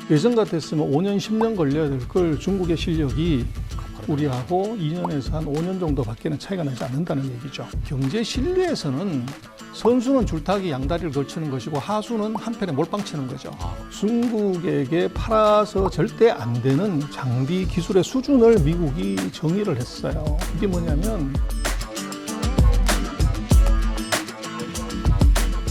예전 같았으면 5년, 10년 걸려야 될 걸 중국의 실력이 우리하고 2년에서 한 5년 정도밖에는 차이가 나지 않는다는 얘기죠. 경제 실리에서는 선수는 줄타기 양다리를 걸치는 것이고 하수는 한편에 몰빵 치는 거죠. 중국에게 팔아서 절대 안 되는 장비 기술의 수준을 미국이 정의를 했어요. 이게 뭐냐면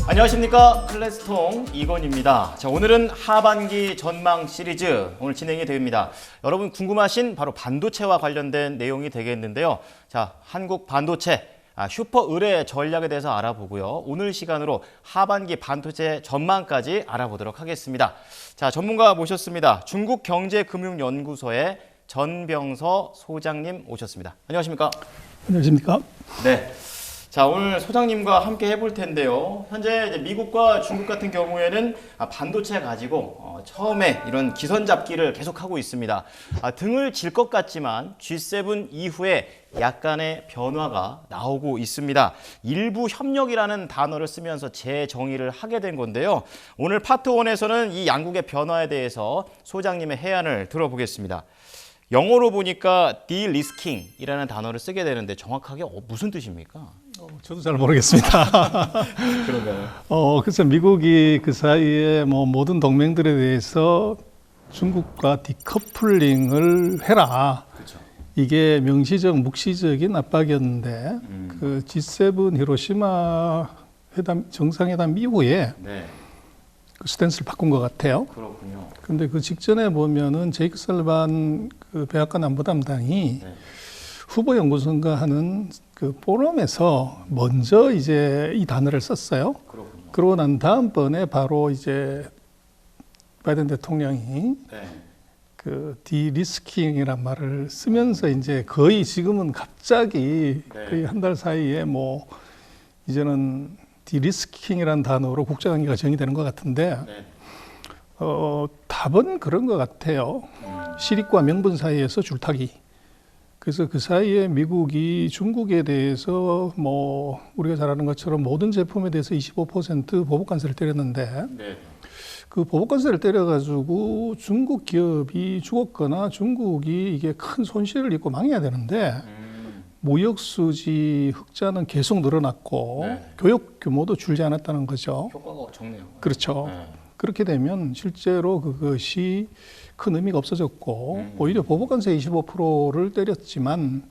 안녕하십니까, 클래스통 이건입니다. 자, 오늘은 하반기 전망 시리즈 오늘 진행이 됩니다. 여러분 궁금하신 바로 반도체와 관련된 내용이 되겠는데요. 자, 한국 반도체 슈퍼 의뢰 전략에 대해서 알아보고요. 오늘 시간으로 하반기 반도체 전망까지 알아보도록 하겠습니다. 자, 전문가 모셨습니다. 중국경제금융연구소의 전병서 소장님 오셨습니다. 안녕하십니까? 안녕하십니까? 네. 자, 오늘 소장님과 함께 해볼 텐데요. 현재 이제 미국과 중국 같은 경우에는 반도체 가지고 처음에 이런 기선 잡기를 계속하고 있습니다. 등을 질 것 같지만 G7 이후에 약간의 변화가 나오고 있습니다. 일부 협력이라는 단어를 쓰면서 재정의를 하게 된 건데요. 오늘 파트 1에서는 이 양국의 변화에 대해서 소장님의 해안을 들어보겠습니다. 영어로 보니까 de-risking이라는 단어를 쓰게 되는데 정확하게 무슨 뜻입니까? 저도 잘 모르겠습니다. 그런가요? 그래서 미국이 그 사이에 모든 동맹들에 대해서 중국과 디커플링을 해라. 그렇죠. 이게 명시적, 묵시적인 압박이었는데 그 G7 히로시마 정상회담 이후에 네. 그 스탠스를 바꾼 것 같아요. 그렇군요. 그런데 그 직전에 보면은 제이크 설반 그 백악관 안보담당이 네. 후보 연구선과 하는 그 포럼에서 먼저 이제 이 단어를 썼어요. 그렇군요. 그러고 난 다음번에 바로 이제 바이든 대통령이 네. 그 디리스킹이란 말을 쓰면서 이제 거의 지금은 갑자기 네. 거의 한 달 사이에 이제는 디리스킹이란 단어로 국제관계가 정의되는 것 같은데 네. 답은 그런 것 같아요. 실익과 명분 사이에서 줄타기. 그래서 그 사이에 미국이 중국에 대해서 우리가 잘 아는 것처럼 모든 제품에 대해서 25% 보복관세를 때렸는데 네. 그 보복관세를 때려가지고 중국 기업이 죽었거나 중국이 이게 큰 손실을 입고 망해야 되는데 무역수지 흑자는 계속 늘어났고 네. 교역 규모도 줄지 않았다는 거죠. 효과가 적네요. 그렇죠. 네. 그렇게 되면 실제로 그것이 큰 의미가 없어졌고 오히려 보복관세 25%를 때렸지만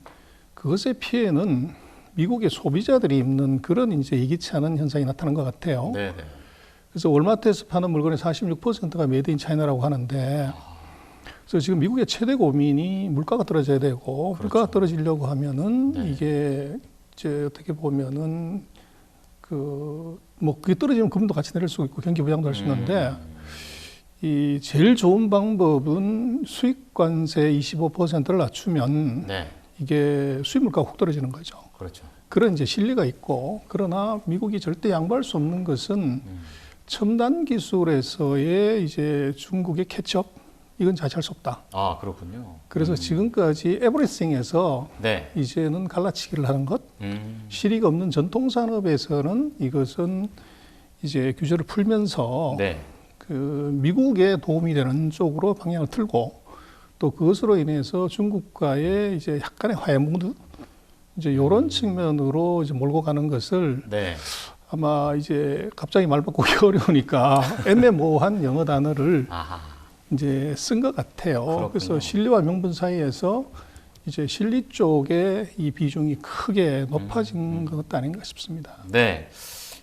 그것의 피해는 미국의 소비자들이 입는 그런 이제 예기치 않은 현상이 나타난 것 같아요. 네. 네. 그래서 월마트에서 파는 물건의 46%가 메이드 인 차이나라고 하는데 그래서 지금 미국의 최대 고민이 물가가 떨어져야 되고 그렇죠. 물가가 떨어지려고 하면은 네. 이게 이제 어떻게 보면은 그게 떨어지면 금도 같이 내릴 수 있고 경기 부양도 할 수 있는데 이 제일 좋은 방법은 수입 관세 25%를 낮추면 네. 이게 수입 물가가 훅 떨어지는 거죠. 그렇죠. 그런 이제 실리가 있고 그러나 미국이 절대 양보할 수 없는 것은 첨단 기술에서의 이제 중국의 캐치업 이건 자체할 수 없다. 아, 그렇군요. 그래서 지금까지 에브리띵에서 네. 이제는 갈라치기를 하는 것, 음. 실익 없는 전통 산업에서는 이것은 이제 규제를 풀면서 네. 그 미국에 도움이 되는 쪽으로 방향을 틀고 또 그것으로 인해서 중국과의 이제 약간의 화해 무드 이제 이런 측면으로 이제 몰고 가는 것을 네. 아마 이제 갑자기 말 바꾸기 어려우니까 애매모호한 영어 단어를 아하. 이제 쓴 것 같아요. 그렇군요. 그래서 실리와 명분 사이에서 이제 실리 쪽에 이 비중이 크게 높아진 것도 아닌가 싶습니다. 네.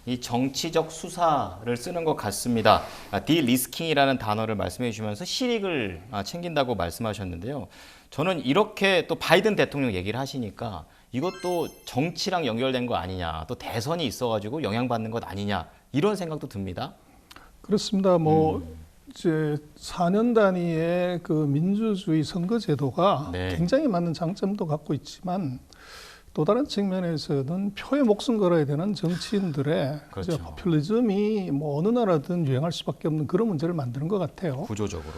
이 정치적 수사를 쓰는 것 같습니다. 디리스킹이라는 단어를 말씀해 주시면서 실익을 챙긴다고 말씀하셨는데요. 저는 이렇게 또 바이든 대통령 얘기를 하시니까 이것도 정치랑 연결된 거 아니냐, 또 대선이 있어가지고 영향받는 것 아니냐 이런 생각도 듭니다. 그렇습니다. 이제 4년 단위의 그 민주주의 선거 제도가 네. 굉장히 많은 장점도 갖고 있지만 또 다른 측면에서는 표에 목숨 걸어야 되는 정치인들의 그렇죠. 이제 포퓰리즘이 어느 나라든 유행할 수밖에 없는 그런 문제를 만드는 것 같아요. 구조적으로.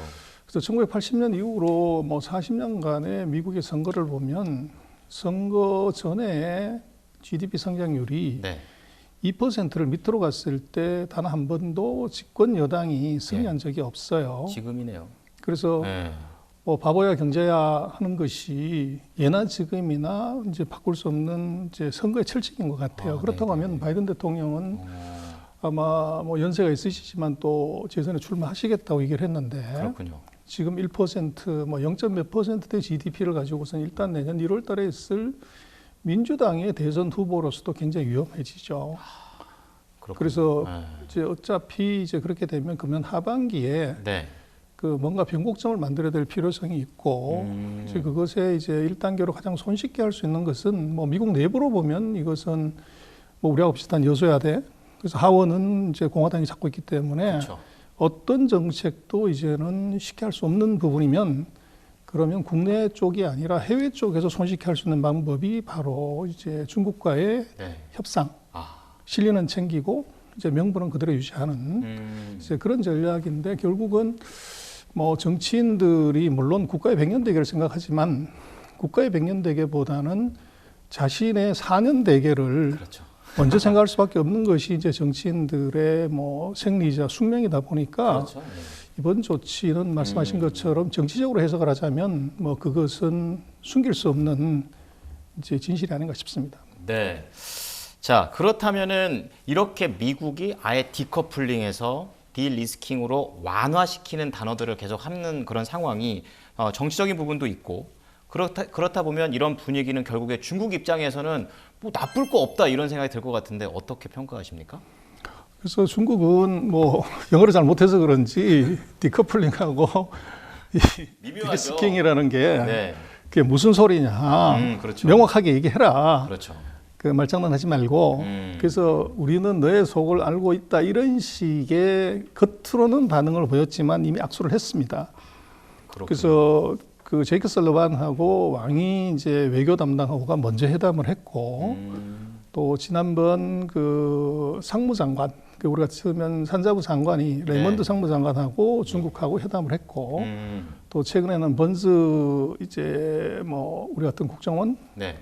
그래서 1980년 이후로 40년간의 미국의 선거를 보면 선거 전에 GDP 성장률이 네. 2%를 밑으로 갔을 때 단 한 번도 집권 여당이 승리한 적이 없어요. 지금이네요. 그래서 네. 뭐 바보야 경제야 하는 것이 예나 지금이나 이제 바꿀 수 없는 이제 선거의 철칙인 것 같아요. 그렇다고 네네. 하면 바이든 대통령은 아마 뭐 연세가 있으시지만 또 재선에 출마하시겠다고 얘기를 했는데 그렇군요. 지금 1%, 뭐 0. 몇 %의 GDP를 가지고서는 일단 내년 1월 달에 있을 민주당의 대선 후보로서도 굉장히 위험해지죠. 그렇군요. 그래서 네. 이제 어차피 이제 그렇게 되면 금년 하반기에 네. 그 뭔가 변곡점을 만들어야 될 필요성이 있고 이제 그것에 이제 1단계로 가장 손쉽게 할 수 있는 것은 뭐 미국 내부로 보면 이것은 뭐 우리하고 비슷한 여소야대, 그래서 하원은 이제 공화당이 잡고 있기 때문에 그렇죠. 어떤 정책도 이제는 쉽게 할 수 없는 부분이면 그러면 국내 쪽이 아니라 해외 쪽에서 손쉽게 할 수 있는 방법이 바로 이제 중국과의 네. 협상, 아. 실리는 챙기고 이제 명분은 그대로 유지하는 이제 그런 전략인데 결국은 뭐 정치인들이 물론 국가의 100년 대계를 생각하지만 국가의 100년 대계보다는 자신의 4년 대계를 그렇죠. 먼저 생각할 수밖에 없는 것이 이제 정치인들의 뭐 생리이자 숙명이다 보니까 그렇죠. 네. 이번 조치는 말씀하신 것처럼 정치적으로 해석을 하자면 뭐 그것은 숨길 수 없는 이제 진실이 아닌가 싶습니다. 네. 자, 그렇다면은 이렇게 미국이 아예 디커플링해서 딜리스킹으로 완화시키는 단어들을 계속 하는 그런 상황이 정치적인 부분도 있고 그렇다 보면 이런 분위기는 결국에 중국 입장에서는 뭐 나쁠 거 없다 이런 생각이 들 것 같은데 어떻게 평가하십니까? 그래서 중국은 뭐 영어를 잘 못해서 그런지 디커플링하고 미묘하죠. 딜리스킹이라는 게 네. 그게 무슨 소리냐 그렇죠. 명확하게 얘기해라. 그렇죠. 그 말장난하지 말고 그래서 우리는 너의 속을 알고 있다 이런 식의 겉으로는 반응을 보였지만 이미 악수를 했습니다. 그렇군요. 그래서 그 제이크 설러반하고 왕이 이제 외교 담당하고가 먼저 회담을 했고 또 지난번 그 상무장관 그 우리가 치면 산자부 장관이 레이먼드 상무장관하고 중국하고 회담을 했고 또 최근에는 번즈 이제 뭐 우리 같은 국정원 네.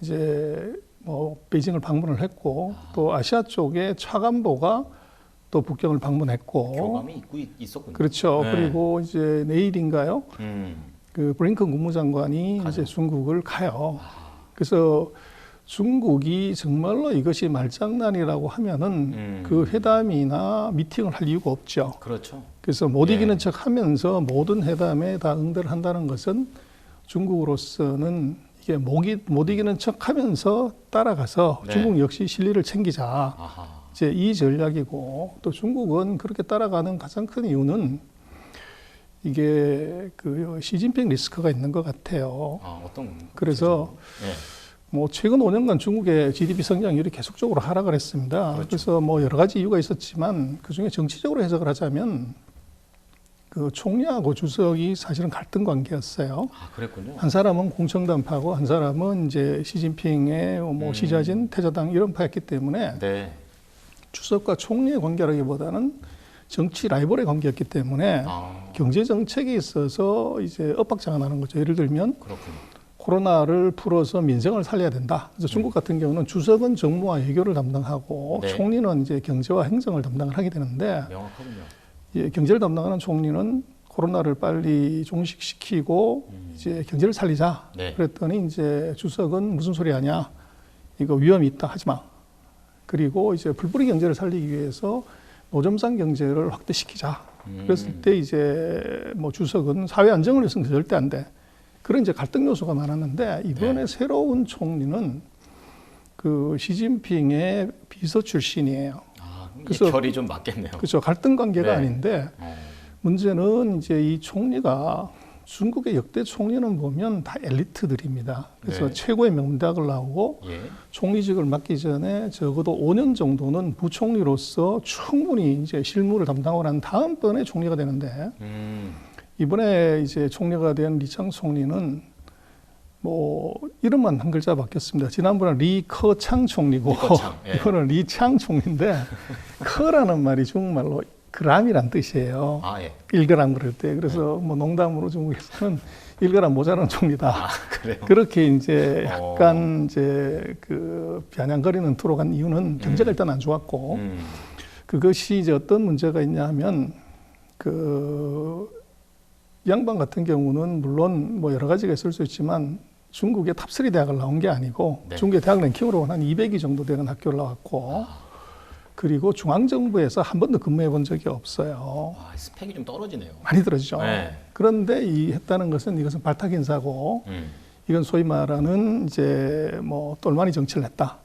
이제 뭐 베이징을 방문을 했고 또 아시아 쪽에 차관보가 또 북경을 방문했고 교감이 있었군요. 그렇죠. 네. 그리고 이제 내일인가요? 그 블링컨 국무장관이 가죠. 이제 중국을 가요. 그래서 중국이 정말로 이것이 말장난이라고 하면은 그 회담이나 미팅을 할 이유가 없죠. 그렇죠. 그래서 못 예. 이기는 척 하면서 모든 회담에 다 응대를 한다는 것은 중국으로서는 이게 못 이기는 척 하면서 따라가서 네. 중국 역시 실리를 챙기자. 아하. 이제 이 전략이고 또 중국은 그렇게 따라가는 가장 큰 이유는 이게 그 시진핑 리스크가 있는 것 같아요. 아, 어떤 그래서 네. 뭐 최근 5년간 중국의 GDP 성장률이 계속적으로 하락을 했습니다. 그렇죠. 그래서 뭐 여러 가지 이유가 있었지만 그 중에 정치적으로 해석을 하자면 그 총리하고 주석이 사실은 갈등 관계였어요. 아, 그랬군요. 한 사람은 공청단파고 한 사람은 이제 시진핑의 뭐 시자진, 태자당 이런 파였기 때문에 네. 주석과 총리의 관계라기보다는 정치 라이벌의 관계였기 때문에 아, 경제 정책에 있어서 이제 엇박자가 나는 거죠. 예를 들면 그렇군요. 코로나를 풀어서 민생을 살려야 된다. 그래서 중국 같은 경우는 주석은 정무와 외교를 담당하고 네. 총리는 이제 경제와 행정을 담당을 하게 되는데 명확하군요. 예, 경제를 담당하는 총리는 코로나를 빨리 종식시키고 이제 경제를 살리자. 네. 그랬더니 이제 주석은 무슨 소리 하냐? 이거 위험이 있다. 하지 마. 그리고 이제 풀뿌리 경제를 살리기 위해서 노점상 경제를 확대시키자. 그랬을 때 이제 뭐 주석은 사회 안정을 위해서는 절대 안 돼. 그런 이제 갈등 요소가 많았는데 이번에 네. 새로운 총리는 그 시진핑의 비서 출신이에요. 아, 그래서- 결이 좀 맞겠네요. 그렇죠. 갈등 관계가 네. 아닌데 문제는 이제 이 총리가 중국의 역대 총리는 보면 다 엘리트들입니다. 그래서 네. 최고의 명대학을 나오고 예. 총리직을 맡기 전에 적어도 5년 정도는 부총리로서 충분히 이제 실무를 담당하고 난 다음번에 총리가 되는데 이번에 이제 총리가 된 리창 총리는 뭐 이름만 한 글자 바뀌었습니다. 지난번에 리커창 총리고 리커창, 예. 이번은 리창 총리인데 커라는 말이 중국말로 g이란 뜻이에요. 아, 예. 1g 그럴 때. 그래서 뭐 농담으로 중국에서는 1g 모자란 총리다. 아, 그래요? 그렇게 이제 약간 이제 그 겨냥거리는 투로 간 이유는 경제가 일단 안 좋았고 그것이 이제 어떤 문제가 있냐 하면 그 양반 같은 경우는 물론 뭐 여러 가지가 있을 수 있지만 중국의 탑3 대학을 나온 게 아니고 네. 중국의 대학 랭킹으로 한 200위 정도 되는 학교를 나왔고 그리고 중앙정부에서 한 번도 근무해 본 적이 없어요. 와, 스펙이 좀 떨어지네요. 많이 들어지죠. 네. 그런데 이 했다는 것은 이것은 발탁 인사고 이건 소위 말하는 이제 뭐 똘마니 정치를 했다.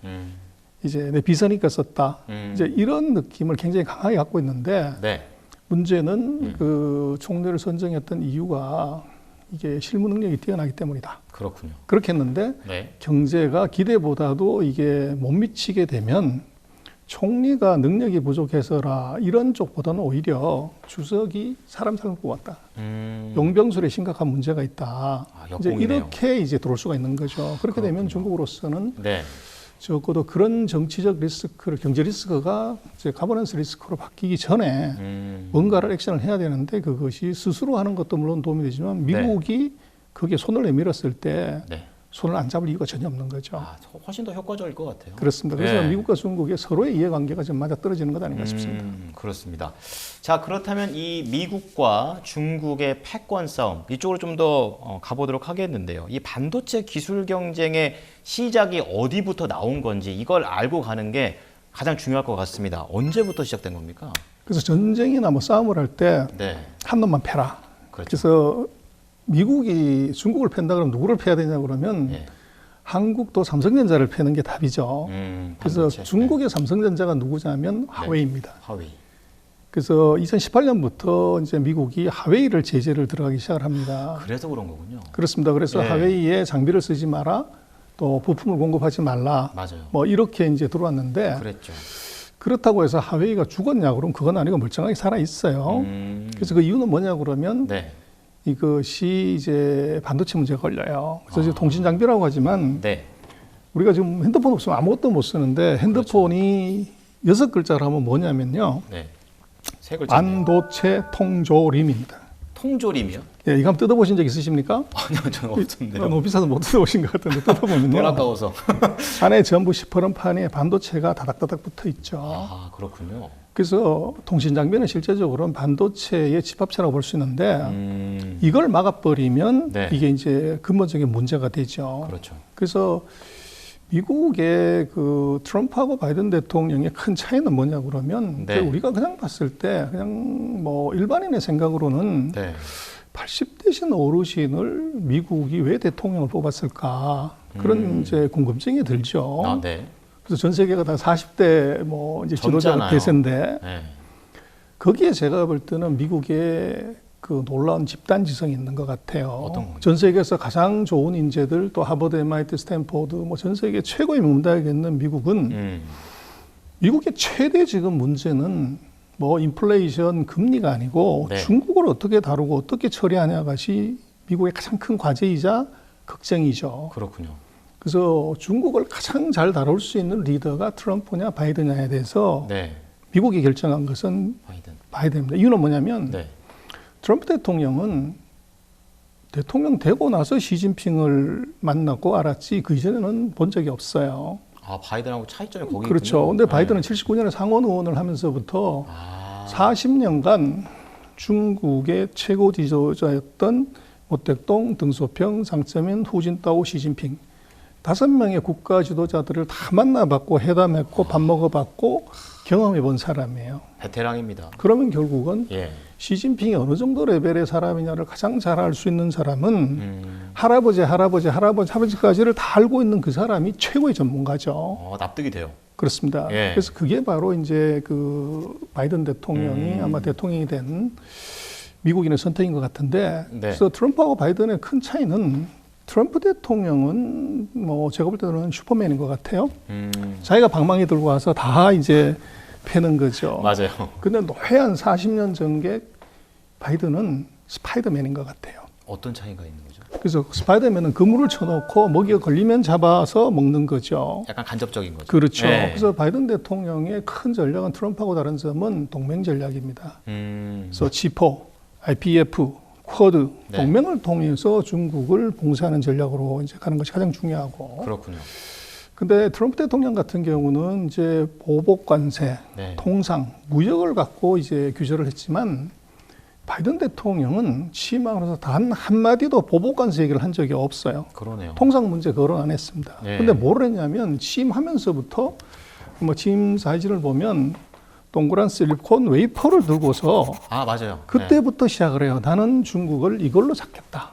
이제 내 비서니까 썼다. 이제 이런 느낌을 굉장히 강하게 갖고 있는데 네. 문제는 그 총리를 선정했던 이유가 이게 실무 능력이 뛰어나기 때문이다. 그렇군요. 그렇게 했는데 네. 경제가 기대보다도 이게 못 미치게 되면 총리가 능력이 부족해서라 이런 쪽보다는 오히려 주석이 사람 잘못 뽑았다. 용병술에 심각한 문제가 있다. 이제 역공이네요. 이렇게 이제 들어올 수가 있는 거죠. 그렇게 되면 중국으로서는 네. 적어도 그런 정치적 리스크를 경제 리스크가 이제 가버넌스 리스크로 바뀌기 전에 뭔가를 액션을 해야 되는데 그것이 스스로 하는 것도 물론 도움이 되지만 미국이 거기에 손을 내밀었을 때 네. 손을 안 잡을 이유가 전혀 없는 거죠. 아, 훨씬 더 효과적일 것 같아요. 그렇습니다. 그래서 네. 미국과 중국의 서로의 이해관계가 좀 맞아 떨어지는 것 아닌가 싶습니다. 그렇습니다. 자, 그렇다면 이 미국과 중국의 패권 싸움 이쪽으로 좀 더 가보도록 하겠는데요. 이 반도체 기술 경쟁의 시작이 어디부터 나온 건지 이걸 알고 가는 게 가장 중요할 것 같습니다. 언제부터 시작된 겁니까? 그래서 전쟁이나 뭐 싸움을 할 때 한 네. 놈만 패라. 그렇죠. 그래서 미국이 중국을 팬다 그러면 누구를 패야 되냐 그러면 예. 한국도 삼성전자를 패는 게 답이죠. 그래서 반도체. 중국의 삼성전자가 누구냐면 하웨이입니다. 하웨이. 그래서 2018년부터 이제 미국이 하웨이를 제재를 들어가기 시작을 합니다. 그래서 그런 거군요. 그렇습니다. 그래서 예. 하웨이에 장비를 쓰지 마라, 또 부품을 공급하지 말라, 맞아요. 뭐 이렇게 이제 들어왔는데 그랬죠. 그렇다고 해서 하웨이가 죽었냐 그러면 그건 아니고 멀쩡하게 살아 있어요. 그래서 그 이유는 뭐냐 그러면 네. 이것이 이제 반도체 문제가 걸려요. 그래서 지금 통신 장비라고 하지만 네. 우리가 지금 핸드폰 없으면 아무것도 못 쓰는데 핸드폰이 6글자로 하면 뭐냐면요. 네. 세 글자. 반도체 통조림입니다. 통조림이요? 예, 이거 한번 뜯어보신 적 있으십니까? 아니요, 저는 없던데요. 너무 비싸서 못 뜯어보신 것 같은데 돈 뜯어보면요. 아까워서. 안에 전부 시퍼런판에 반도체가 다닥다닥 붙어 있죠. 아, 그렇군요. 그래서 통신 장비는 실제적으로는 반도체의 집합체라고 볼 수 있는데 이걸 막아버리면 네. 이게 이제 근본적인 문제가 되죠. 그렇죠. 그래서 미국의 그 트럼프하고 바이든 대통령의 큰 차이는 뭐냐 그러면 네. 우리가 그냥 봤을 때 그냥 뭐 일반인의 생각으로는 네. 80대신 어르신을 미국이 왜 대통령을 뽑았을까 그런 이제 궁금증이 들죠. 아, 네. 그래서 전 세계가 다 40대 뭐 이제 지도자 젊잖아요. 대세인데 네. 거기에 제가 볼 때는 미국의 그 놀라운 집단지성이 있는 것 같아요. 어떤 건가요? 전 세계에서 가장 좋은 인재들 또 하버드, MIT, 스탠포드 뭐 전 세계 최고의 문대학에 있는 미국은 미국의 최대 지금 문제는 뭐 인플레이션 금리가 아니고 네. 중국을 어떻게 다루고 어떻게 처리하냐가시 미국의 가장 큰 과제이자 걱정이죠. 그렇군요. 그래서 중국을 가장 잘 다룰 수 있는 리더가 트럼프냐 바이든냐에 대해서 네. 미국이 결정한 것은 바이든. 바이든입니다. 이유는 뭐냐면 네. 트럼프 대통령은 대통령 되고 나서 시진핑을 만났고 알았지 그 이전에는 본 적이 없어요. 아, 바이든하고 차이점이 거기 그렇죠. 있군요. 근데 바이든은 네. 79년에 상원 의원을 하면서부터 아, 40년간 중국의 최고 지도자였던 모택동, 등소평, 장쩌민, 후진타오, 시진핑 5명의 국가 지도자들을 다 만나봤고 회담했고 밥 먹어봤고 경험해본 사람이에요. 베테랑입니다. 그러면 결국은 예. 시진핑이 어느 정도 레벨의 사람이냐를 가장 잘 알 수 있는 사람은 할아버지까지를 다 알고 있는 그 사람이 최고의 전문가죠. 납득이 돼요. 그렇습니다. 예. 그래서 그게 바로 이제 그 바이든 대통령이 아마 대통령이 된 미국인의 선택인 것 같은데 네. 그래서 트럼프하고 바이든의 큰 차이는 트럼프 대통령은 뭐 제가 볼 때는 슈퍼맨인 것 같아요. 자기가 방망이 들고 와서 다 이제 패는 거죠. 맞아요. 근데 노회한 40년 전개 바이든은 스파이더맨인 것 같아요. 어떤 차이가 있는 거죠? 그래서 스파이더맨은 그물을 쳐놓고 먹이가 걸리면 잡아서 먹는 거죠. 약간 간접적인 거죠. 그렇죠. 네. 그래서 바이든 대통령의 큰 전략은 트럼프하고 다른 점은 동맹 전략입니다. 그래서 G4, IPF, 쿼드 네. 동맹을 통해서 중국을 봉쇄하는 전략으로 이제 가는 것이 가장 중요하고. 그렇군요. 근데 트럼프 대통령 같은 경우는 이제 보복 관세, 네. 통상, 무역을 갖고 이제 규제를 했지만 바이든 대통령은 취임하면서 단 한마디도 보복 관세 얘기를 한 적이 없어요. 그러네요. 통상 문제 거론 안 했습니다. 네. 근데 뭘 했냐면 취임하면서부터 뭐 취임 사진을 보면 동그란 실리콘 웨이퍼를 들고서 아, 맞아요. 그때부터 시작을 해요. 나는 중국을 이걸로 잡겠다.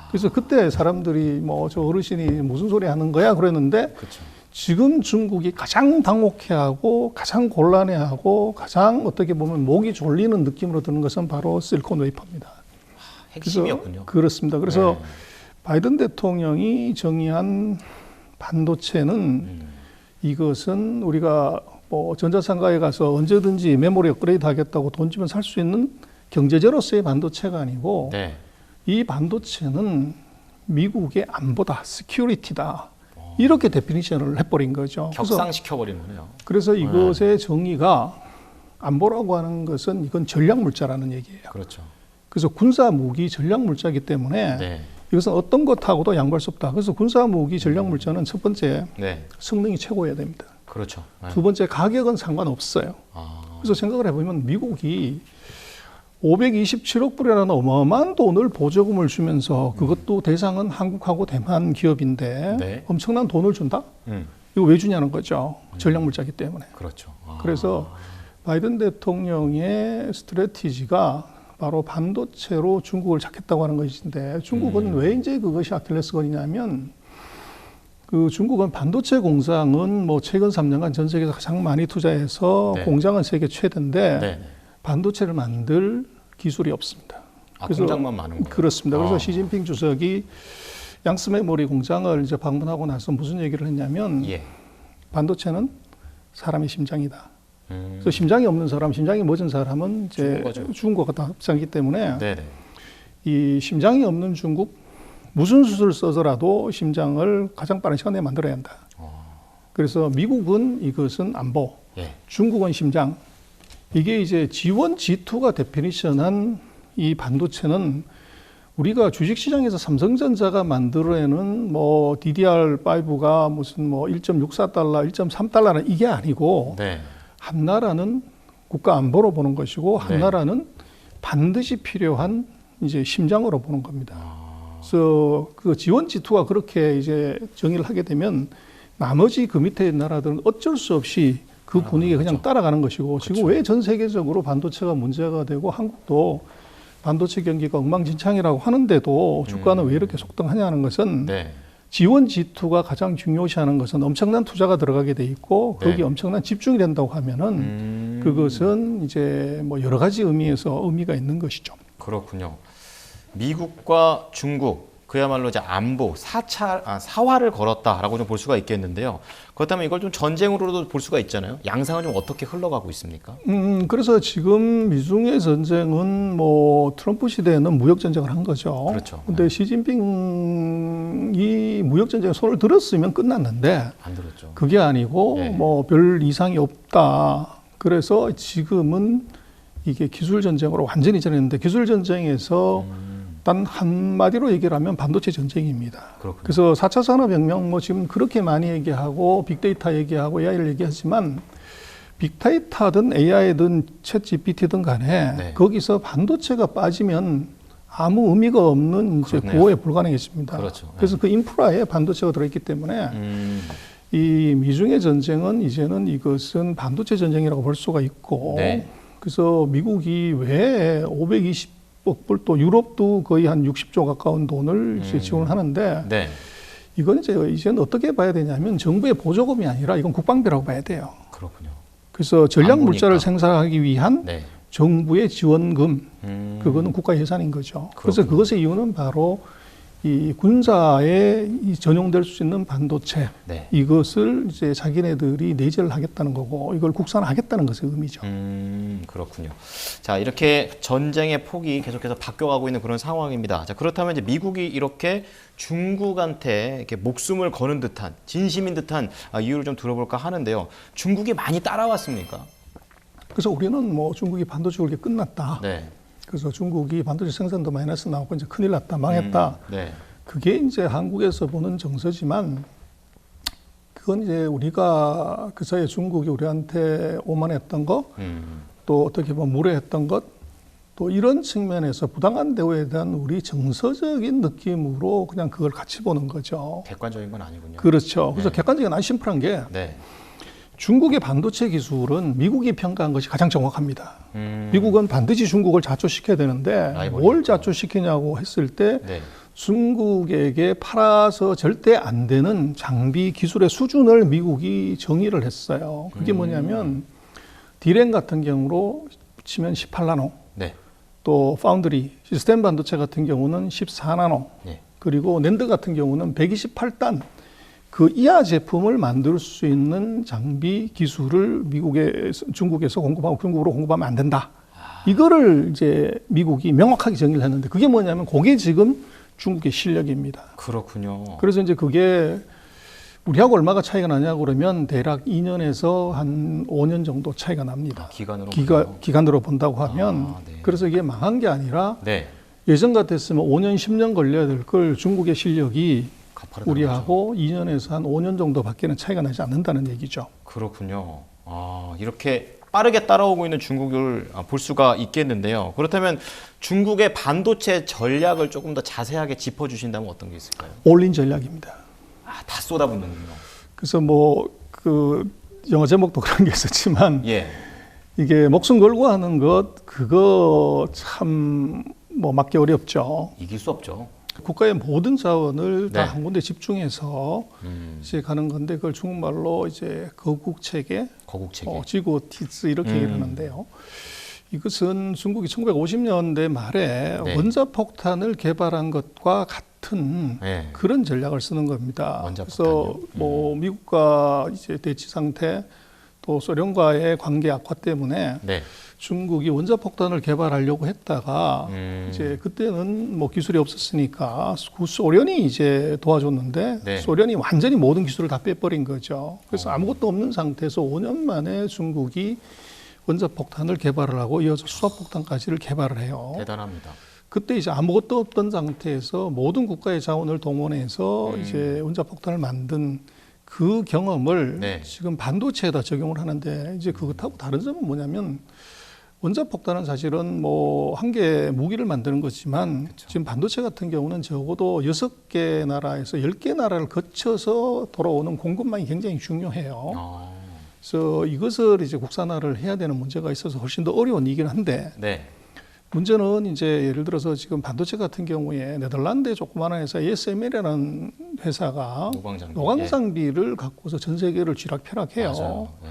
그래서 그때 사람들이 뭐 저 어르신이 무슨 소리 하는 거야 그랬는데 그렇죠. 지금 중국이 가장 당혹해하고 가장 곤란해하고 가장 어떻게 보면 목이 졸리는 느낌으로 드는 것은 바로 실리콘 웨이퍼입니다. 핵심이었군요. 그렇습니다. 그래서 네. 바이든 대통령이 정의한 반도체는 이것은 우리가 뭐 전자상가에 가서 언제든지 메모리 업그레이드 하겠다고 돈 주면 살 수 있는 경제재로서의 반도체가 아니고 네. 이 반도체는 미국의 안보다, 시큐리티다. 이렇게 데피니션을 해버린 거죠. 격상시켜버리는 거네요. 그래서 이것의 정의가 안보라고 하는 것은 이건 전략물자라는 얘기예요. 그렇죠. 그래서 군사무기 전략물자이기 때문에 네. 이것은 어떤 것하고도 양보할 수 없다. 그래서 군사무기 전략물자는 첫 번째 네. 성능이 최고여야 됩니다. 그렇죠. 네. 두 번째 가격은 상관없어요. 아, 그래서 생각을 해보면 미국이 527억 불이라는 어마어마한 돈을 보조금을 주면서 그것도 대상은 한국하고 대만 기업인데 네. 엄청난 돈을 준다? 이거 왜 주냐는 거죠. 전략물자이기 때문에. 그렇죠. 아. 그래서 바이든 대통령의 스트래티지가 바로 반도체로 중국을 잡겠다고 하는 것인데 중국은 왜 이제 그것이 아킬레스건이냐면 그 중국은 반도체 공장은 뭐 최근 3년간 전 세계에서 가장 많이 투자해서 네. 공장은 세계 최대인데 네. 반도체를 만들 기술이 없습니다. 아, 공장만 많은 거예요. 그렇습니다. 그래서 아. 시진핑 주석이 양스 메모리 공장을 이제 방문하고 나서 무슨 얘기를 했냐면 예. 반도체는 사람의 심장이다. 그래서 심장이 없는 사람, 심장이 멎은 사람은 이제 죽은 것 같다 합치기 때문에 네네. 이 심장이 없는 중국 무슨 수술을 써서라도 심장을 가장 빠른 시간 내에 만들어야 한다. 그래서 미국은 이것은 안보, 예. 중국은 심장. 이게 이제 G1, G2가 데피니션한 이 반도체는 우리가 주식시장에서 삼성전자가 만들어내는 뭐 DDR5가 무슨 뭐 1.64달러, 1.3달러는 이게 아니고 네. 한 나라는 국가 안보로 보는 것이고 한 네. 나라는 반드시 필요한 이제 심장으로 보는 겁니다. 그래서 그 G1, G2가 그렇게 이제 정의를 하게 되면 나머지 그 밑에 나라들은 어쩔 수 없이 그 분위기에 그냥 그렇죠. 따라가는 것이고 그렇죠. 지금 왜 전 세계적으로 반도체가 문제가 되고 한국도 반도체 경기가 엉망진창이라고 하는데도 주가는 왜 이렇게 속등하냐는 것은 네. G1, G2가 가장 중요시하는 것은 엄청난 투자가 들어가게 돼 있고 거기 네. 엄청난 집중이 된다고 하면은 그것은 이제 뭐 여러 가지 의미에서 의미가 있는 것이죠. 그렇군요. 미국과 중국 그야말로 이제 안보 사활을 걸었다라고 좀 볼 수가 있겠는데요. 그렇다면 이걸 좀 전쟁으로도 볼 수가 있잖아요. 양상은 좀 어떻게 흘러가고 있습니까? 그래서 지금 미중의 전쟁은 뭐 트럼프 시대에는 무역 전쟁을 한 거죠. 그렇죠. 근데 시진핑이 무역 전쟁에 손을 들었으면 끝났는데 안 들었죠. 그게 아니고 네. 뭐 별 이상이 없다. 그래서 지금은 이게 기술 전쟁으로 완전히 전했는데 기술 전쟁에서 단 한마디로 얘기를 하면 반도체 전쟁입니다. 그렇군요. 그래서 4차 산업혁명 뭐 지금 그렇게 많이 얘기하고 빅데이터 얘기하고 AI를 얘기하지만 빅데이터든 AI든 챗 GPT든 간에 네. 거기서 반도체가 빠지면 아무 의미가 없는 이제 그렇네요. 구호에 불과해졌습니다. 그렇죠. 그래서 그 인프라에 반도체가 들어있기 때문에 이 미중의 전쟁은 이제는 이것은 반도체 전쟁이라고 볼 수가 있고 네. 그래서 미국이 왜 520억 불 또 유럽도 거의 한 60조 가까운 돈을 이제 지원을 하는데 네. 이건 이제는 어떻게 봐야 되냐면 정부의 보조금이 아니라 이건 국방비라고 봐야 돼요. 그렇군요. 그래서 전략 안 물자를 보니까. 생산하기 위한 네. 정부의 지원금 그거는 국가 예산인 거죠. 그래서 그렇군요. 그것의 이유는 바로 이 군사에 이 전용될 수 있는 반도체 네. 이것을 이제 자기네들이 내재를 하겠다는 거고 이걸 국산화하겠다는 것의 의미죠. 그렇군요. 자, 이렇게 전쟁의 폭이 계속해서 바뀌어가고 있는 그런 상황입니다. 자, 그렇다면 이제 미국이 이렇게 중국한테 이렇게 목숨을 거는 듯한 진심인 듯한 이유를 좀 들어볼까 하는데요. 중국이 많이 따라왔습니까? 그래서 우리는 뭐 중국이 반도체 굴게 끝났다. 네. 그래서 중국이 반도체 생산도 마이너스 나오고 이제 큰일 났다, 망했다. 네. 그게 이제 한국에서 보는 정서지만 그건 이제 우리가 그 사이에 중국이 우리한테 오만했던 거, 또 어떻게 보면 무례했던 것, 또 이런 측면에서 부당한 대우에 대한 우리 정서적인 느낌으로 그냥 그걸 같이 보는 거죠. 객관적인 건 아니군요. 그렇죠. 그래서 네. 객관적인 아주 심플한 게 네. 중국의 반도체 기술은 미국이 평가한 것이 가장 정확합니다. 미국은 반드시 중국을 자초시켜야 되는데 뭘 자초시키냐고 했을 때 네. 중국에게 팔아서 절대 안 되는 장비 기술의 수준을 미국이 정의를 했어요. 그게 뭐냐면 디램 같은 경우로 치면 18나노, 네. 또 파운드리, 시스템 반도체 같은 경우는 14나노, 네. 그리고 낸드 같은 경우는 128단 그 이하 제품을 만들 수 있는 장비 기술을 중국에서 공급하고 중국으로 공급하면 안 된다. 이거를 이제 미국이 명확하게 정의를 했는데 그게 뭐냐면 그게 지금 중국의 실력입니다. 그렇군요. 그래서 이제 그게 우리하고 얼마가 차이가 나냐고 그러면 대략 2년에서 한 5년 정도 차이가 납니다. 기간으로 본다고 하면 네. 그래서 이게 망한 게 아니라 네. 예전 같았으면 5년, 10년 걸려야 될 걸 중국의 실력이 우리하고 2년에서 한 5년 정도밖에는 차이가 나지 않는다는 얘기죠. 그렇군요. 이렇게 빠르게 따라오고 있는 중국을 볼 수가 있겠는데요. 그렇다면 중국의 반도체 전략을 조금 더 자세하게 짚어주신다면 어떤 게 있을까요? 올인 전략입니다. 다 쏟아붓는군요. 그래서 뭐 그 영어 제목도 그런 게 있었지만 예. 이게 목숨 걸고 하는 것 그거 참 뭐 막기 어렵죠. 이길 수 없죠. 국가의 모든 자원을 다 네. 한 군데 집중해서 이제 가는 건데 그걸 중국말로 이제 거국체계, 지고티즈 이렇게 얘기를 하는데요. 이것은 중국이 1950년대 말에 네. 원자폭탄을 개발한 것과 같은 네. 그런 전략을 쓰는 겁니다. 원자폭탄요? 그래서 뭐 미국과 이제 대치 상태 또 소련과의 관계 악화 때문에 네. 중국이 원자폭탄을 개발하려고 했다가 이제 그때는 뭐 기술이 없었으니까 소련이 이제 도와줬는데 네. 소련이 완전히 모든 기술을 다 빼버린 거죠. 그래서 아무것도 없는 상태에서 5년 만에 중국이 원자폭탄을 개발을 하고 이어서 수소폭탄까지를 개발을 해요. 대단합니다. 그때 이제 아무것도 없던 상태에서 모든 국가의 자원을 동원해서 이제 원자폭탄을 만든 그 경험을 네. 지금 반도체에다 적용을 하는데 이제 그것하고 다른 점은 뭐냐면 원자폭탄은 사실은 뭐 한 개 무기를 만드는 거지만 그쵸. 지금 반도체 같은 경우는 적어도 6개 나라에서 10개 나라를 거쳐서 돌아오는 공급망이 굉장히 중요해요. 그래서 이것을 이제 국산화를 해야 되는 문제가 있어서 훨씬 더 어려운 일이긴 한데 네. 문제는 이제 예를 들어서 지금 반도체 같은 경우에 네덜란드의 조그마한 회사 ASML이라는 회사가 노광장비를 갖고서 전 세계를 쥐락펴락해요. 맞아요. 네.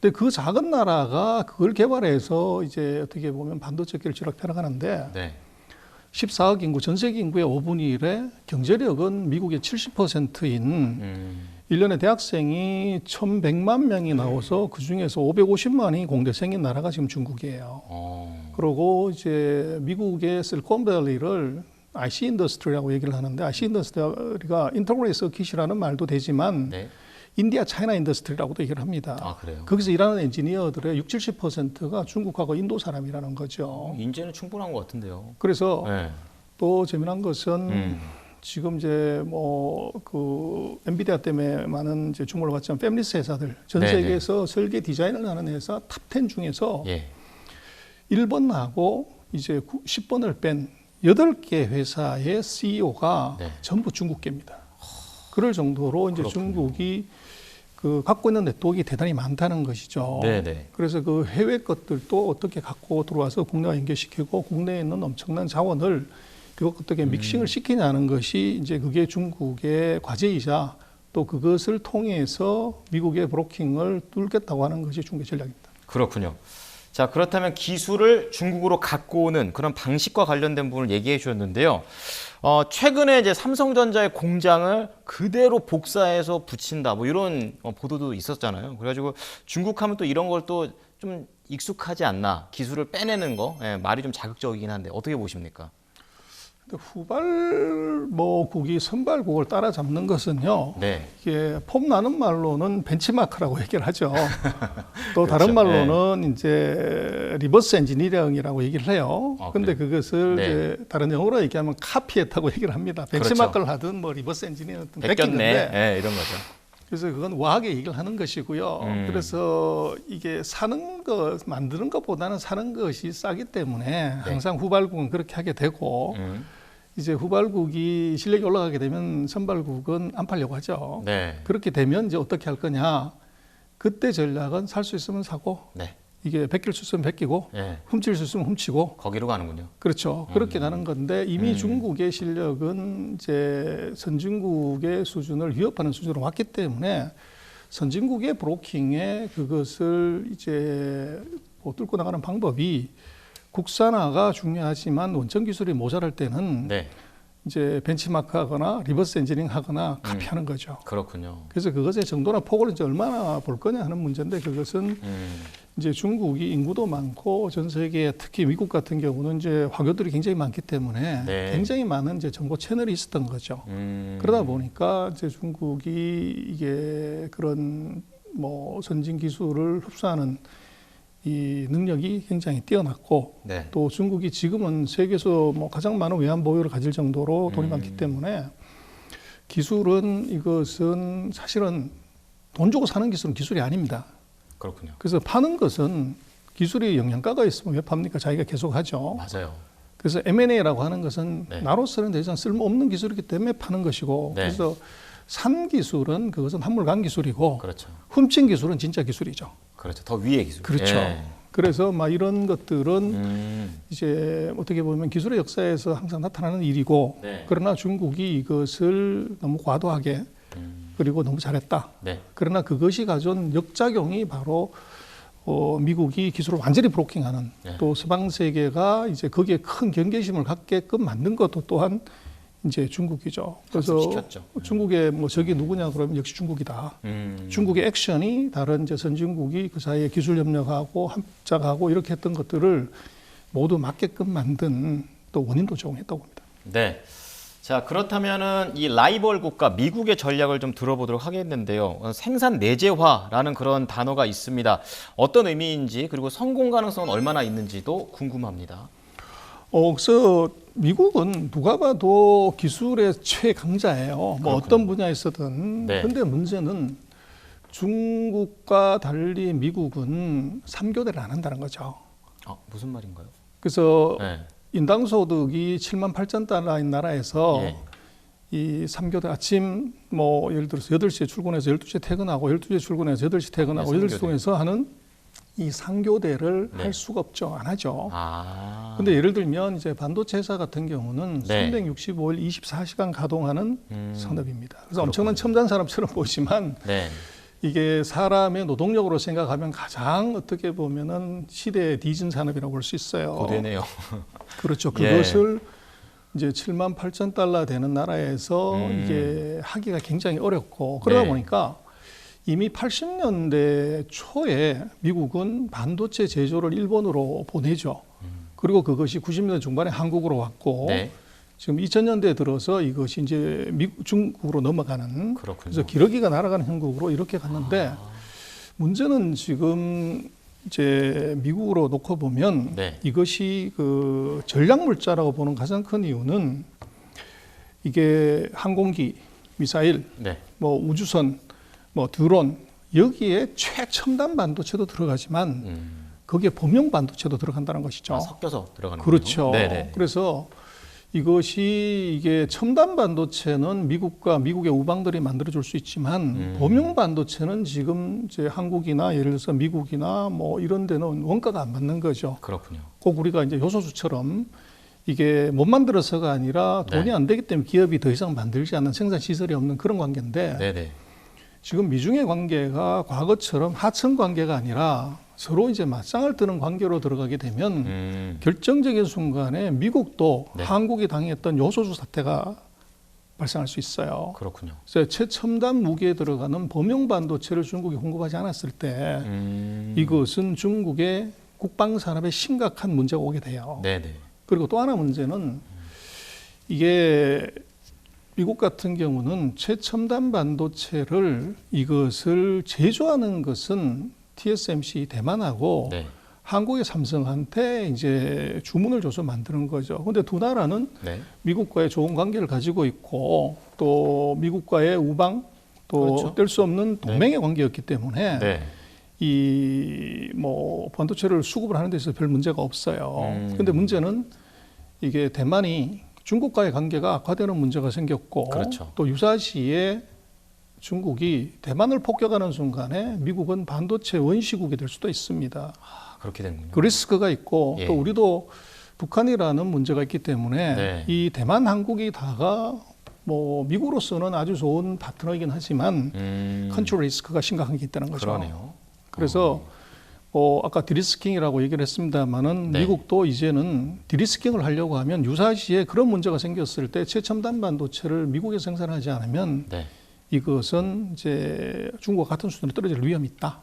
근데 그 작은 나라가 그걸 개발해서 이제 어떻게 보면 반도체계를 쥐락펴락하는데 네. 14억 인구, 전 세계 인구의 5분의 1에 경제력은 미국의 70%인 1년에 대학생이 1,100만 명이 나와서 그 중에서 550만이 공대생인 나라가 지금 중국이에요. 그리고 이제 미국의 실리콘밸리를 IC 인더스트리라고 얘기를 하는데 IC 인더스트리가 인터그레이트 서킷이라는 말도 되지만 네. 인디아 차이나 인더스트리라고도 얘기를 합니다. 그래요? 거기서 일하는 엔지니어들의 60, 70%가 중국하고 인도 사람이라는 거죠. 인재는 충분한 것 같은데요. 그래서 네. 또 재미난 것은 지금 이제 뭐 그 엔비디아 때문에 많은 이제 주목을 받지만 패밀리스 회사들 전 세계에서 설계 디자인을 하는 회사 탑 10 중에서 1번하고 이제 10번을 뺀 8개 회사의 CEO가 전부 중국계입니다. 그럴 정도로 이제 중국이 그 갖고 있는 네트워크가 대단히 많다는 것이죠. 네네. 그래서 그 해외 것들도 어떻게 갖고 들어와서 국내와 연결시키고 국내에 있는 엄청난 자원을 그것 어떻게 믹싱을 시키냐는 것이 이제 그게 중국의 과제이자 또 그것을 통해서 미국의 브로킹을 뚫겠다고 하는 것이 중국의 전략입니다. 그렇군요. 자, 그렇다면 기술을 중국으로 갖고 오는 그런 방식과 관련된 부분을 얘기해 주셨는데요. 최근에 이제 삼성전자의 공장을 그대로 복사해서 붙인다, 뭐 이런 보도도 있었잖아요. 그래가지고 중국 하면 또 이런 걸 또 좀 익숙하지 않나, 기술을 빼내는 거, 예, 말이 좀 자극적이긴 한데 어떻게 보십니까? 후발국이 선발국을 따라잡는 것은요. 네. 이게 폼 나는 말로는 벤치마크라고 얘기를 하죠. 또 그렇죠. 다른 말로는 이제 리버스 엔지니어링이라고 얘기를 해요. 근데 그래요? 그것을 네. 이제 다른 영어로 얘기하면 카피했다고 얘기를 합니다. 벤치마크를 하든 뭐 리버스 엔지니어든 베꼈네, 예, 이런 거죠. 그래서 그건 우아하게 얘기를 하는 것이고요. 그래서 이게 사는 것, 만드는 것보다는 사는 것이 싸기 때문에 항상 후발국은 그렇게 하게 되고 이제 후발국이 실력이 올라가게 되면 선발국은 안 팔려고 하죠. 네. 그렇게 되면 이제 어떻게 할 거냐. 그때 전략은 살 수 있으면 사고 네. 이게 베낄 수 있으면 베끼고 예. 훔칠 수 있으면 훔치고 거기로 가는군요. 그렇죠. 그렇게 가는 건데 이미 중국의 실력은 이제 선진국의 수준을 위협하는 수준으로 왔기 때문에 선진국의 브로킹에 그것을 이제 뭐 뚫고 나가는 방법이 국산화가 중요하지만 원천 기술이 모자랄 때는 네. 이제 벤치마크하거나 리버스 엔지니어링 하거나 카피하는 거죠. 그렇군요. 그래서 그것의 정도나 폭을 이제 얼마나 볼 거냐 하는 문제인데 그것은 이제 중국이 인구도 많고 전 세계 특히 미국 같은 경우는 이제 화교들이 굉장히 많기 때문에 네. 굉장히 많은 이제 정보 채널이 있었던 거죠. 그러다 보니까 이제 중국이 이게 그런 뭐 선진 기술을 흡수하는 이 능력이 굉장히 뛰어났고 네. 또 중국이 지금은 세계에서 뭐 가장 많은 외환 보유를 가질 정도로 돈이 많기 때문에 기술은 이것은 사실은 돈 주고 사는 기술은 기술이 아닙니다. 그렇군요. 그래서 파는 것은 기술이 영양가가 있으면 왜 팝니까? 자기가 계속 하죠. 맞아요. 그래서 M&A라고 하는 것은 네. 나로서는 더 이상 쓸모없는 기술이기 때문에 파는 것이고 네. 그래서 산 기술은 그것은 한물간 기술이고 그렇죠. 훔친 기술은 진짜 기술이죠. 그렇죠. 더 위의 기술. 그렇죠. 예. 그래서 막 이런 것들은 이제 어떻게 보면 기술의 역사에서 항상 나타나는 일이고 네. 그러나 중국이 이것을 너무 과도하게 그리고 너무 잘했다. 네. 그러나 그것이 가져온 역작용이 바로 미국이 기술을 완전히 브로킹하는 네. 또 서방 세계가 이제 거기에 큰 경계심을 갖게끔 만든 것도 또한 이제 중국이죠. 그래서 학습시켰죠. 중국의 뭐 적이 누구냐 그러면 역시 중국이다. 중국의 액션이 다른 이제 선진국이 그 사이에 기술 협력하고 합작하고 이렇게 했던 것들을 모두 맞게끔 만든 또 원인도 제공했다고 봅니다. 네. 자, 그렇다면은 이 라이벌 국가 미국의 전략을 좀 들어보도록 하겠는데요. 생산 내재화라는 그런 단어가 있습니다. 어떤 의미인지 그리고 성공 가능성은 얼마나 있는지도 궁금합니다. 그래서 미국은 누가 봐도 기술의 최강자예요. 뭐 그렇군요. 어떤 분야에서든. 네. 근데 문제는 중국과 달리 미국은 3교대를 안 한다는 거죠. 무슨 말인가요? 그래서 네. 인당 소득이 7만 8천 달러인 나라에서 예. 이 3교대 아침 뭐 예를 들어서 8시에 출근해서 12시에 퇴근하고 12시에 출근해서 8시 퇴근하고 네, 8시 3교대. 통해서 하는 이 3교대를 네. 할 수가 없죠. 안 하죠. 아. 근데 예를 들면 이제 반도체 회사 같은 경우는 네. 365일 24시간 가동하는 산업입니다. 그래서 엄청난 그렇군요. 첨단 산업처럼 보이지만 네. 이게 사람의 노동력으로 생각하면 가장 어떻게 보면은 시대에 뒤진 산업이라고 볼 수 있어요. 고되네요. 그렇죠. 예. 그것을 이제 7만 8천 달러 되는 나라에서 이게 하기가 굉장히 어렵고 그러다 네. 보니까 이미 80년대 초에 미국은 반도체 제조를 일본으로 보내죠. 그리고 그것이 90년대 중반에 한국으로 왔고 네. 지금 2000년대에 들어서 이것이 이제 중국으로 넘어가는 그렇군요. 그래서 기러기가 날아가는 형국으로 이렇게 갔는데 문제는 지금 이제 미국으로 놓고 보면 네. 이것이 그 전략 물자라고 보는 가장 큰 이유는 이게 항공기, 미사일, 네. 뭐 우주선, 뭐 드론 여기에 최첨단 반도체도 들어가지만 거기에 범용 반도체도 들어간다는 것이죠. 섞여서 들어가는 그렇죠. 거군요. 네네. 그래서 이게 첨단 반도체는 미국과 미국의 우방들이 만들어줄 수 있지만 범용 반도체는 지금 이제 한국이나 예를 들어서 미국이나 뭐 이런 데는 원가가 안 맞는 거죠. 그렇군요. 꼭 우리가 이제 요소수처럼 이게 못 만들어서가 아니라 돈이 네. 안 되기 때문에 기업이 더 이상 만들지 않는 생산 시설이 없는 그런 관계인데 네네. 지금 미중의 관계가 과거처럼 하청 관계가 아니라 서로 이제 맞짱을 뜨는 관계로 들어가게 되면 결정적인 순간에 미국도 네. 한국이 당했던 요소수 사태가 발생할 수 있어요. 그렇군요. 그래서 최첨단 무기에 들어가는 범용 반도체를 중국이 공급하지 않았을 때 이것은 중국의 국방 산업에 심각한 문제가 오게 돼요. 네네. 그리고 또 하나 문제는 이게 미국 같은 경우는 최첨단 반도체를 이것을 제조하는 것은 TSMC 대만하고 네. 한국의 삼성한테 이제 주문을 줘서 만드는 거죠. 근데 두 나라는 네. 미국과의 좋은 관계를 가지고 있고 또 미국과의 우방 또 그렇죠. 뗄 수 없는 동맹의 관계였기 때문에 네. 이 뭐 반도체를 수급을 하는 데 있어서 별 문제가 없어요. 근데 문제는 이게 대만이 중국과의 관계가 악화되는 문제가 생겼고 그렇죠. 또 유사시에 중국이 대만을 폭격하는 순간에 미국은 반도체 원시국이 될 수도 있습니다. 아, 그렇게 되는군요. 그 리스크가 있고 예. 또 우리도 북한이라는 문제가 있기 때문에 네. 이 대만 한국이 다가 뭐 미국으로서는 아주 좋은 파트너이긴 하지만 컨트롤 리스크가 심각하게 있다는 거죠. 그러네요. 그래서 아까 디리스킹이라고 얘기를 했습니다만은 네. 미국도 이제는 디리스킹을 하려고 하면 유사시에 그런 문제가 생겼을 때 최첨단 반도체를 미국에 생산하지 않으면 네. 이것은 이제 중국과 같은 수준으로 떨어질 위험이 있다.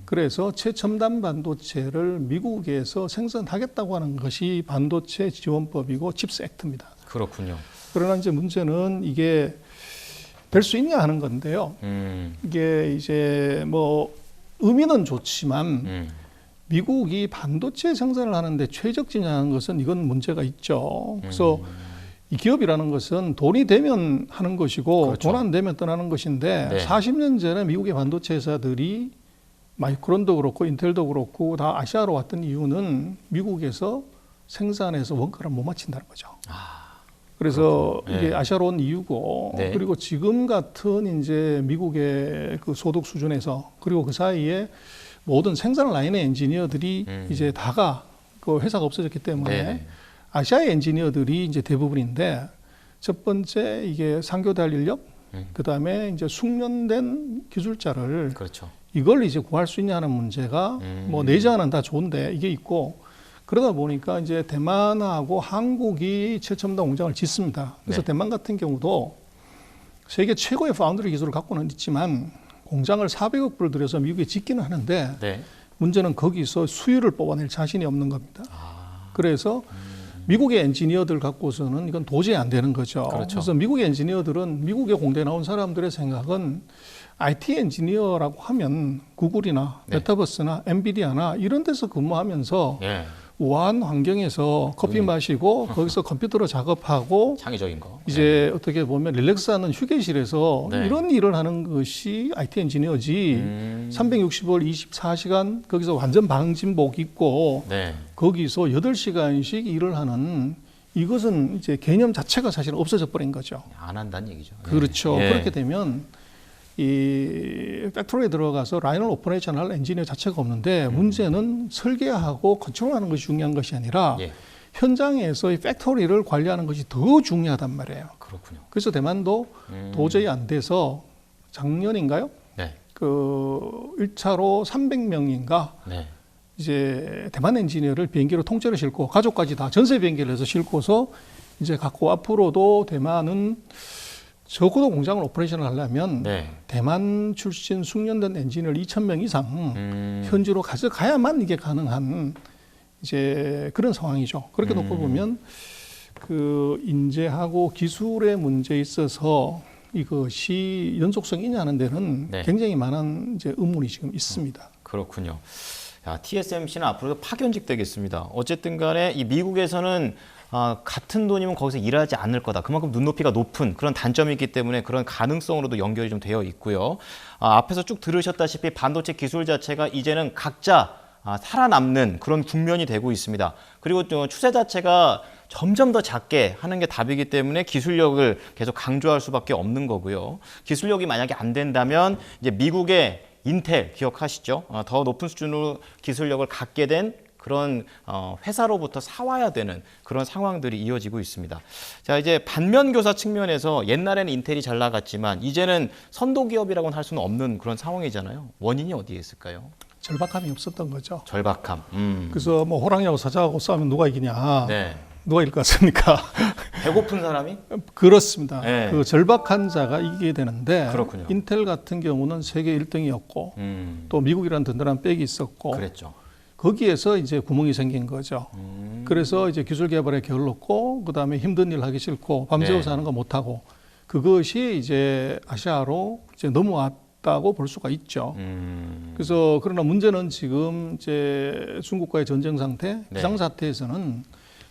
그래서 최첨단 반도체를 미국에서 생산하겠다고 하는 것이 반도체 지원법이고 칩스 액트입니다. 그렇군요. 그러나 이제 문제는 이게 될 수 있냐 하는 건데요. 이게 이제 뭐 의미는 좋지만 미국이 반도체 생산을 하는데 최적지냐는 것은 이건 문제가 있죠. 그래서 이 기업이라는 것은 돈이 되면 하는 것이고 그렇죠. 돈 안 되면 떠나는 것인데 네. 40년 전에 미국의 반도체 회사들이 마이크론도 그렇고 인텔도 그렇고 다 아시아로 왔던 이유는 미국에서 생산해서 원가를 못 맞춘다는 거죠. 그래서 그렇군요. 이게 네. 아시아로 온 이유고 네. 그리고 지금 같은 이제 미국의 그 소득 수준에서 그리고 그 사이에 모든 생산 라인의 엔지니어들이 이제 다가 그 회사가 없어졌기 때문에 네. 아시아의 엔지니어들이 이제 대부분인데 첫 번째 이게 상교대할 인력, 그다음에 이제 숙련된 기술자를 그렇죠. 이걸 이제 구할 수 있냐 하는 문제가 뭐 내재하는 다 좋은데 이게 있고 그러다 보니까 이제 대만하고 한국이 최첨단 공장을 짓습니다. 그래서 네. 대만 같은 경우도 세계 최고의 파운드리 기술을 갖고는 있지만 공장을 400억 불을 들여서 미국에 짓기는 하는데 네. 문제는 거기서 수율을 뽑아낼 자신이 없는 겁니다. 그래서 미국의 엔지니어들 갖고서는 이건 도저히 안 되는 거죠. 그렇죠. 그래서 미국의 엔지니어들은 미국의 공대에 나온 사람들의 생각은 IT 엔지니어라고 하면 구글이나 네. 메타버스나 엔비디아나 이런 데서 근무하면서 예. 우아한 환경에서 커피 마시고 거기서 컴퓨터로 작업하고 창의적인 거. 이제 어떻게 보면 릴렉스하는 휴게실에서 네. 이런 일을 하는 것이 IT 엔지니어지 365일 24시간 거기서 완전 방진복 입고 네. 거기서 8시간씩 일을 하는 이것은 이제 개념 자체가 사실 없어져 버린 거죠. 안 한다는 얘기죠. 그렇죠. 예. 그렇게 되면 이 팩토리에 들어가서 라인을 오퍼레이션 할 엔지니어 자체가 없는데 문제는 설계하고 컨트롤하는 것이 중요한 것이 아니라 예. 현장에서 이 팩토리를 관리하는 것이 더 중요하단 말이에요. 그렇군요. 그래서 대만도 도저히 안 돼서 작년인가요? 네. 그 1차로 300명인가 네. 이제 대만 엔지니어를 비행기로 통째로 싣고 가족까지 다 전세 비행기를 해서 싣고서 이제 갖고 앞으로도 대만은 적어도 공장을 오퍼레이션을 하려면 네. 대만 출신 숙련된 엔지니어 2,000명 이상 현지로 가져가야만 이게 가능한 이제 그런 상황이죠. 그렇게 놓고 보면 그 인재하고 기술의 문제에 있어서 이것이 연속성이 있냐 하는 데는 네. 굉장히 많은 이제 의문이 지금 있습니다. 그렇군요. 야, TSMC는 앞으로도 파견직 되겠습니다. 어쨌든 간에 이 미국에서는 같은 돈이면 거기서 일하지 않을 거다. 그만큼 눈높이가 높은 그런 단점이 있기 때문에 그런 가능성으로도 연결이 좀 되어 있고요. 앞에서 쭉 들으셨다시피 반도체 기술 자체가 이제는 각자 살아남는 그런 국면이 되고 있습니다. 그리고 또 추세 자체가 점점 더 작게 하는 게 답이기 때문에 기술력을 계속 강조할 수밖에 없는 거고요. 기술력이 만약에 안 된다면 이제 미국의 인텔 기억하시죠? 더 높은 수준으로 기술력을 갖게 된 그런 회사로부터 사와야 되는 그런 상황들이 이어지고 있습니다. 자, 이제 반면 교사 측면에서 옛날에는 인텔이 잘 나갔지만 이제는 선도 기업이라고는 할 수는 없는 그런 상황이잖아요. 원인이 어디에 있을까요? 절박함이 없었던 거죠. 절박함. 그래서 뭐 호랑이하고 사자하고 싸우면 누가 이기냐? 네. 누가 이길 것 같습니까? 배고픈 사람이? 그렇습니다. 네. 그 절박한 자가 이기게 되는데 그렇군요. 인텔 같은 경우는 세계 1등이었고 또 미국이라는 든든한 백이 있었고 그랬죠. 거기에서 이제 구멍이 생긴 거죠. 그래서 이제 기술 개발에 게을렀고 그다음에 힘든 일 하기 싫고 밤새워서 하는 거 못하고 그것이 이제 아시아로 이제 넘어왔다고 볼 수가 있죠. 그래서 그러나 문제는 지금 이제 중국과의 전쟁 상태, 비상 사태에서는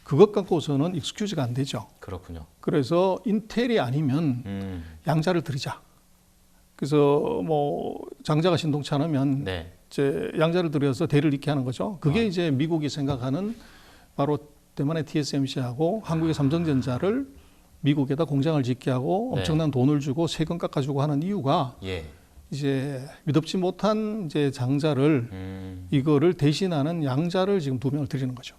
그것 갖고서는 익스큐즈가 안 되죠. 그렇군요. 그래서 인텔이 아니면 양자를 들이자. 그래서 뭐 장자가 신동치 않으면 네. 이제 양자를 들여서 대를 잇게 하는 거죠. 그게 이제 미국이 생각하는 바로 대만의 TSMC하고 한국의 삼성전자를 미국에다 공장을 짓게 하고 엄청난 돈을 주고 세금 깎아주고 하는 이유가 예. 이제 믿업지 못한 이제 장자를 이거를 대신하는 양자를 지금 두 명을 들이는 거죠.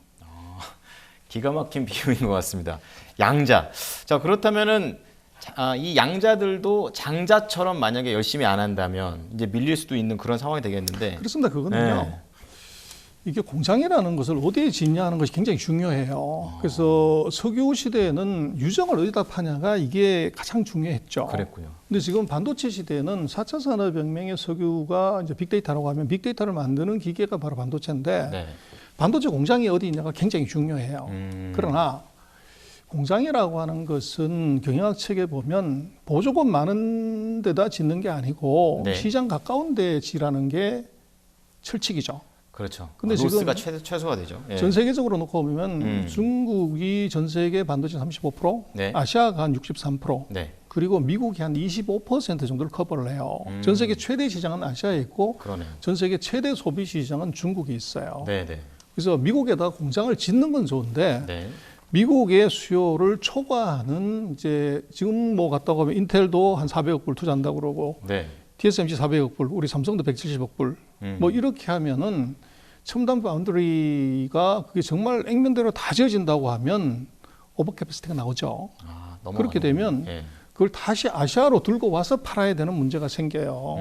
기가 막힌 비유인 것 같습니다. 양자. 자, 그렇다면은 이 양자들도 장자처럼 만약에 열심히 안 한다면 이제 밀릴 수도 있는 그런 상황이 되겠는데. 그렇습니다. 그거는요. 네. 이게 공장이라는 것을 어디에 짓냐 하는 것이 굉장히 중요해요. 그래서 석유 시대에는 유정을 어디다 파냐가 이게 가장 중요했죠. 그랬군요. 근데 지금 반도체 시대에는 4차 산업혁명의 석유가 이제 빅데이터라고 하면 빅데이터를 만드는 기계가 바로 반도체인데 네. 반도체 공장이 어디 있냐가 굉장히 중요해요. 그러나 공장이라고 하는 것은 경영학 책에 보면 보조금 많은 데다 짓는 게 아니고 네. 시장 가까운 데 지라는 게 철칙이죠. 그렇죠. 근데 로스가 최소화 되죠. 예. 전 세계적으로 놓고 보면 중국이 전 세계 반도체 35%, 네. 아시아가 한 63%, 네. 그리고 미국이 한 25% 정도를 커버를 해요. 전 세계 최대 시장은 아시아에 있고 그러네요. 전 세계 최대 소비 시장은 중국에 있어요. 네, 네. 그래서 미국에다 공장을 짓는 건 좋은데 네. 미국의 수요를 초과하는 이제 지금 뭐 갔다고 하면 인텔도 한 400억 불 투자한다고 그러고 네. TSMC 400억 불, 우리 삼성도 170억 불. 뭐 이렇게 하면은 첨단 파운드리가 그게 정말 액면대로 다 지어진다고 하면 오버캐패시티가 나오죠. 그렇게 되면 예. 그걸 다시 아시아로 들고 와서 팔아야 되는 문제가 생겨요.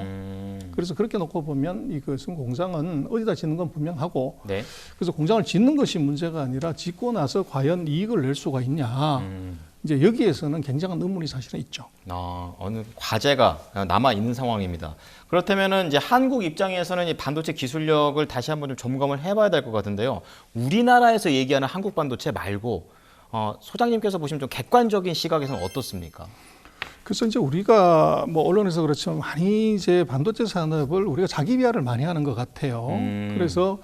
그래서 그렇게 놓고 보면 이것은 공장은 어디다 짓는 건 분명하고 네. 그래서 공장을 짓는 것이 문제가 아니라 짓고 나서 과연 이익을 낼 수가 있냐. 이제 여기에서는 굉장한 의문이 사실은 있죠. 어느 과제가 남아 있는 상황입니다. 그렇다면은 이제 한국 입장에서는 이 반도체 기술력을 다시 한번 좀 점검을 해봐야 될 것 같은데요. 우리나라에서 얘기하는 한국 반도체 말고 소장님께서 보시면 좀 객관적인 시각에서는 어떻습니까? 그래서 이제 우리가 뭐 언론에서 그렇지만 많이 이제 반도체 산업을 우리가 자기 비하를 많이 하는 것 같아요. 그래서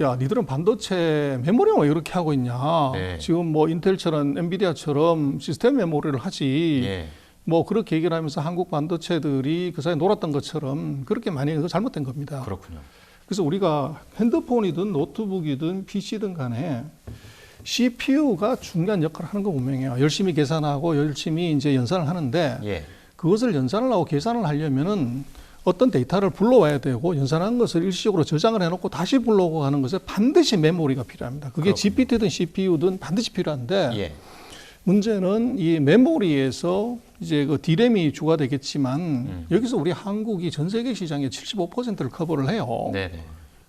야, 니들은 반도체 메모리만 왜 이렇게 하고 있냐? 네. 지금 뭐 인텔처럼 엔비디아처럼 시스템 메모리를 하지. 예. 뭐 그렇게 얘기를 하면서 한국 반도체들이 그 사이에 놀았던 것처럼 그렇게 많이 해서 잘못된 겁니다. 그렇군요. 그래서 우리가 핸드폰이든 노트북이든 PC든 간에 CPU가 중요한 역할을 하는 거 분명해요. 열심히 계산하고 열심히 이제 연산을 하는데 예. 그것을 연산을 하고 계산을 하려면은 어떤 데이터를 불러와야 되고 연산한 것을 일시적으로 저장을 해놓고 다시 불러오고 하는 것에 반드시 메모리가 필요합니다. 그게 그렇군요. GPT든 CPU든 반드시 필요한데 예. 문제는 이 메모리에서 이제 그 D램이 주가 되겠지만 여기서 우리 한국이 전 세계 시장의 75%를 커버를 해요. 네네.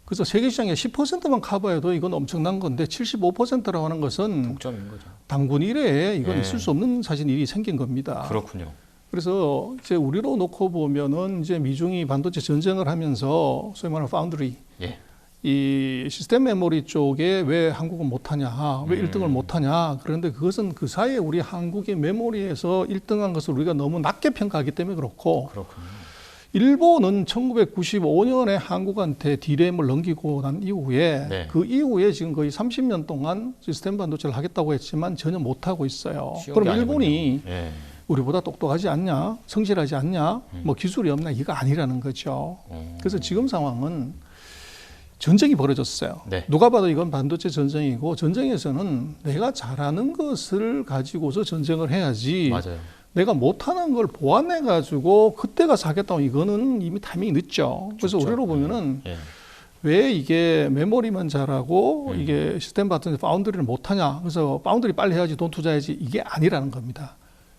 그래서 세계 시장의 10%만 커버해도 이건 엄청난 건데 75%라고 하는 것은 독점인 거죠. 단군 이래에 이건 예. 있을 수 없는 사실 일이 생긴 겁니다. 그렇군요. 그래서 이제 우리로 놓고 보면은 이제 미중이 반도체 전쟁을 하면서 소위 말하는 파운드리 예. 이 시스템 메모리 쪽에 왜 한국은 못하냐, 왜 1등을 못하냐. 그런데 그것은 그 사이에 우리 한국의 메모리에서 1등한 것을 우리가 너무 낮게 평가하기 때문에 그렇고 그렇군요. 일본은 1995년에 한국한테 D램을 넘기고 난 이후에 네. 그 이후에 지금 거의 30년 동안 시스템 반도체를 하겠다고 했지만 전혀 못하고 있어요. 쉬운 게 그럼 아니군요. 일본이 예. 우리보다 똑똑하지 않냐, 성실하지 않냐, 뭐 기술이 없냐, 이거 아니라는 거죠. 그래서 지금 상황은 전쟁이 벌어졌어요. 네. 누가 봐도 이건 반도체 전쟁이고 전쟁에서는 내가 잘하는 것을 가지고서 전쟁을 해야지. 맞아요. 내가 못하는 걸 보완해 가지고 그때가 사겠다고 이거는 이미 타이밍이 늦죠. 그래서 좋죠. 우리로 보면은 예. 왜 이게 메모리만 잘하고 이게 시스템 같은 파운드리를 못하냐. 그래서 파운드리 빨리 해야지 돈 투자해야지 이게 아니라는 겁니다.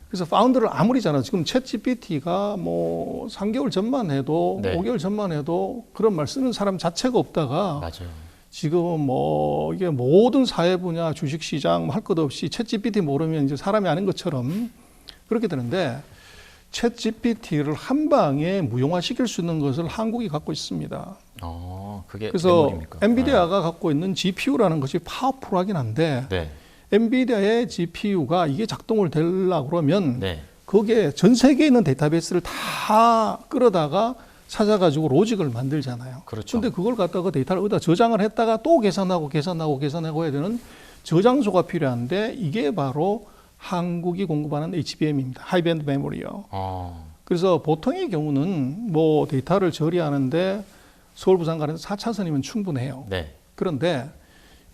그래서 파운드를 아무리 잘하죠. 지금 챗 GPT가 뭐 3개월 전만 해도 네. 5개월 전만 해도 그런 말 쓰는 사람 자체가 없다가 맞아요. 지금 뭐 이게 모든 사회 분야 주식시장 할 것 없이 챗 GPT 모르면 이제 사람이 아닌 것처럼 그렇게 되는데 챗 GPT를 한 방에 무용화시킬 수 있는 것을 한국이 갖고 있습니다. 그게 그래서 메모리입니까? 엔비디아가 갖고 있는 GPU라는 것이 파워풀하긴 한데 네. 엔비디아의 GPU가 이게 작동을 되려고 그러면 네. 거기에 전 세계에 있는 데이터베이스를 다 끌어다가 찾아가지고 로직을 만들잖아요. 그렇죠. 근데 그걸 갖다가 데이터를 어디다 저장을 했다가 또 계산하고 해야 되는 저장소가 필요한데 이게 바로 한국이 공급하는 HBM입니다. 하이밴드 메모리요. 그래서 보통의 경우는 뭐 데이터를 처리하는데 서울 부산 가는 4차선이면 충분해요. 네. 그런데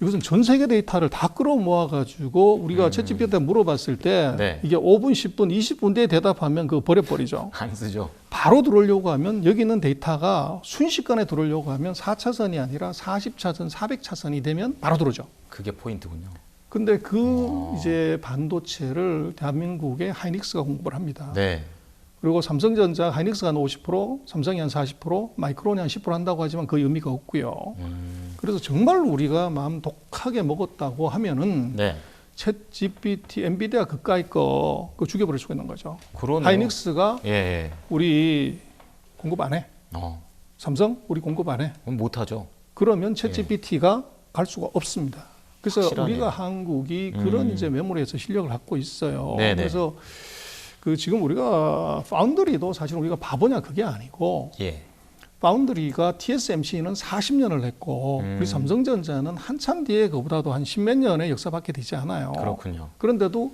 이것은 전 세계 데이터를 다 끌어모아 가지고 우리가 챗 GPT한테 물어봤을 때 네. 이게 5분, 10분, 20분 뒤에 대답하면 그거 버려버리죠. 안 쓰죠. 바로 들어오려고 하면 여기 있는 데이터가 순식간에 들어오려고 하면 4차선이 아니라 40차선, 400차선이 되면 바로 들어오죠. 그게 포인트군요. 근데 이제 반도체를 대한민국의 하이닉스가 공급을 합니다. 네. 그리고 삼성전자 하이닉스가 한 50%, 삼성이 한 40%, 마이크론이 한 10% 한다고 하지만 거의 의미가 없고요. 그래서 정말 우리가 마음 독하게 먹었다고 하면은 네. 챗 GPT, 엔비디아 그까이 거 그거 죽여버릴 수가 있는 거죠. 그러네요. 하이닉스가 예. 우리 공급 안 해. 삼성 우리 공급 안 해. 그럼 못하죠. 그러면 챗 GPT가 갈 수가 없습니다. 그래서 확실하네요. 우리가 한국이 그런 이제 메모리에서 실력을 갖고 있어요. 네네. 그래서 지금 우리가 파운드리도 사실 우리가 바보냐 그게 아니고 예. 파운드리가 TSMC는 40년을 했고 우리 삼성전자는 한참 뒤에 그보다도 한 10몇 년의 역사밖에 되지 않아요. 그렇군요. 그런데도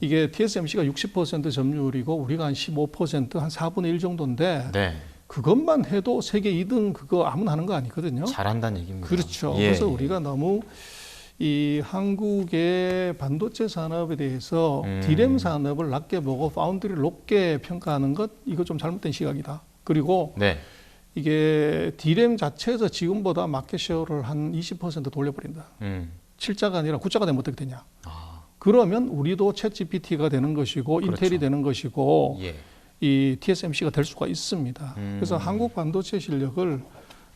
이게 TSMC가 60% 점유율이고 우리가 한 15%, 한 4분의 1 정도인데 네. 그것만 해도 세계 2등 그거 아무나 하는 거 아니거든요. 잘한다는 얘기입니다. 그렇죠. 예. 그래서 우리가 너무 이 한국의 반도체 산업에 대해서 디램 산업을 낮게 보고 파운드리를 높게 평가하는 것 이거 좀 잘못된 시각이다. 그리고 네. 이게 디램 자체에서 지금보다 마켓 셰어를 한 20% 돌려버린다. 7자가 아니라 9자가 되면 어떻게 되냐. 그러면 우리도 챗 GPT가 되는 것이고 그렇죠. 인텔이 되는 것이고 예. 이 TSMC가 될 수가 있습니다. 그래서 한국 반도체 실력을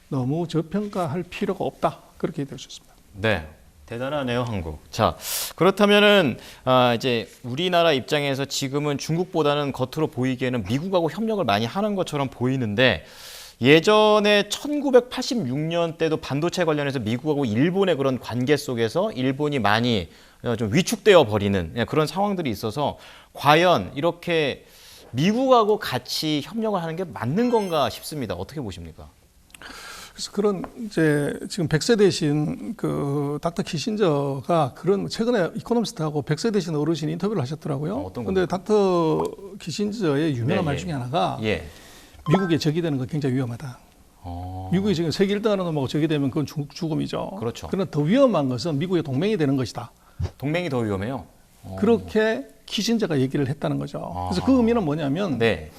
너무 저평가할 필요가 없다. 그렇게 될 수 있습니다. 네. 대단하네요, 한국. 자, 그렇다면은 이제 우리나라 입장에서 지금은 중국보다는 겉으로 보이기에는 미국하고 협력을 많이 하는 것처럼 보이는데 예전에 1986년 때도 반도체 관련해서 미국하고 일본의 그런 관계 속에서 일본이 많이 좀 위축되어 버리는 그런 상황들이 있어서 과연 이렇게 미국하고 같이 협력을 하는 게 맞는 건가 싶습니다. 어떻게 보십니까? 그래서 그런 이제 지금 100세 되신 그 닥터 키신저가 그런 최근에 이코노미스트하고 100세 되신 어르신이 인터뷰를 하셨더라고요. 어떤 근데 닥터 키신저의 유명한 말 중에 하나가 예. 미국에 적이 되는 건 굉장히 위험하다. 미국이 지금 세계 1등 하는 놈하고 적이 되면 그건 죽음이죠. 그렇죠. 그러나 더 위험한 것은 미국의 동맹이 되는 것이다. 동맹이 더 위험해요. 그렇게 키신저가 얘기를 했다는 거죠. 그래서 그 의미는 뭐냐면 네.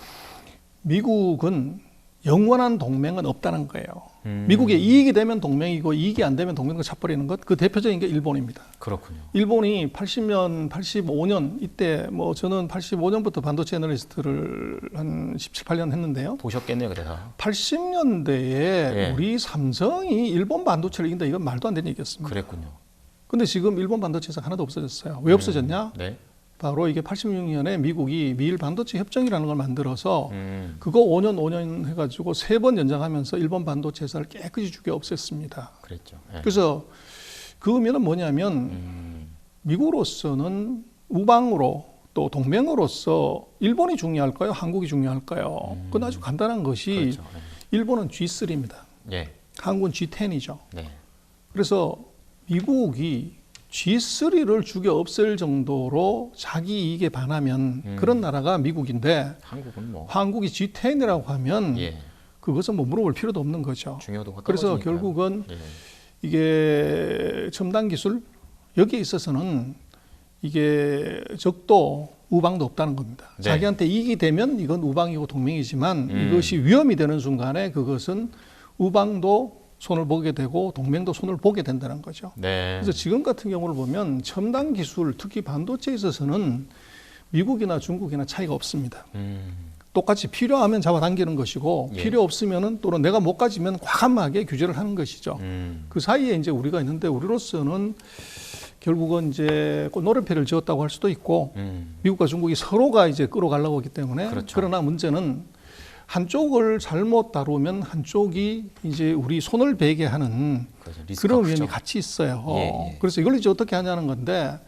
미국은 영원한 동맹은 없다는 거예요. 미국의 이익이 되면 동맹이고 이익이 안 되면 동맹을 차버리는 것. 그 대표적인 게 일본입니다. 그렇군요. 일본이 80년, 85년 이때 뭐 저는 85년부터 반도체 애널리스트를 한 17, 18년 했는데요. 보셨겠네요, 그래서. 80년대에 예. 우리 삼성이 일본 반도체를 이긴다 이건 말도 안 되는 얘기였습니다. 그랬군요. 근데 지금 일본 반도체 회사 하나도 없어졌어요. 왜 없어졌냐? 네. 바로 이게 86년에 미국이 미일 반도체 협정이라는 걸 만들어서 그거 5년 해가지고 3번 연장하면서 일본 반도체 회사를 깨끗이 죽여 없앴습니다. 그랬죠. 예. 그래서 그 의미는 뭐냐면 미국으로서는 우방으로 또 동맹으로서 일본이 중요할까요? 한국이 중요할까요? 그건 아주 간단한 것이 그렇죠. 일본은 G3입니다. 예. 한국은 G10이죠. 네. 그래서 미국이 G3를 죽여 없앨 정도로 자기 이익에 반하면 그런 나라가 미국인데 한국은 뭐 한국이 G10이라고 하면 예. 그것은 뭐 물어볼 필요도 없는 거죠. 중요도가 그래서 떨어지니까요. 결국은 예. 이게 첨단 기술 여기에 있어서는 이게 적도 우방도 없다는 겁니다. 네. 자기한테 이익이 되면 이건 우방이고 동맹이지만 이것이 위험이 되는 순간에 그것은 우방도 손을 보게 되고 동맹도 손을 보게 된다는 거죠. 네. 그래서 지금 같은 경우를 보면 첨단 기술, 특히 반도체에 있어서는 미국이나 중국이나 차이가 없습니다. 똑같이 필요하면 잡아당기는 것이고 예. 필요 없으면은 또는 내가 못 가지면 과감하게 규제를 하는 것이죠. 음. 그 사이에 이제 우리가 있는데 우리로서는 결국은 이제 노래패를 지었다고 할 수도 있고 미국과 중국이 서로가 이제 끌어가려고 하기 때문에 그렇죠. 그러나 문제는 한쪽을 잘못 다루면 한쪽이 이제 우리 손을 베게 하는 그렇죠. 리스크가 그런 크죠. 위험이 같이 있어요. 예, 예. 그래서 이걸 이제 어떻게 하냐는 건데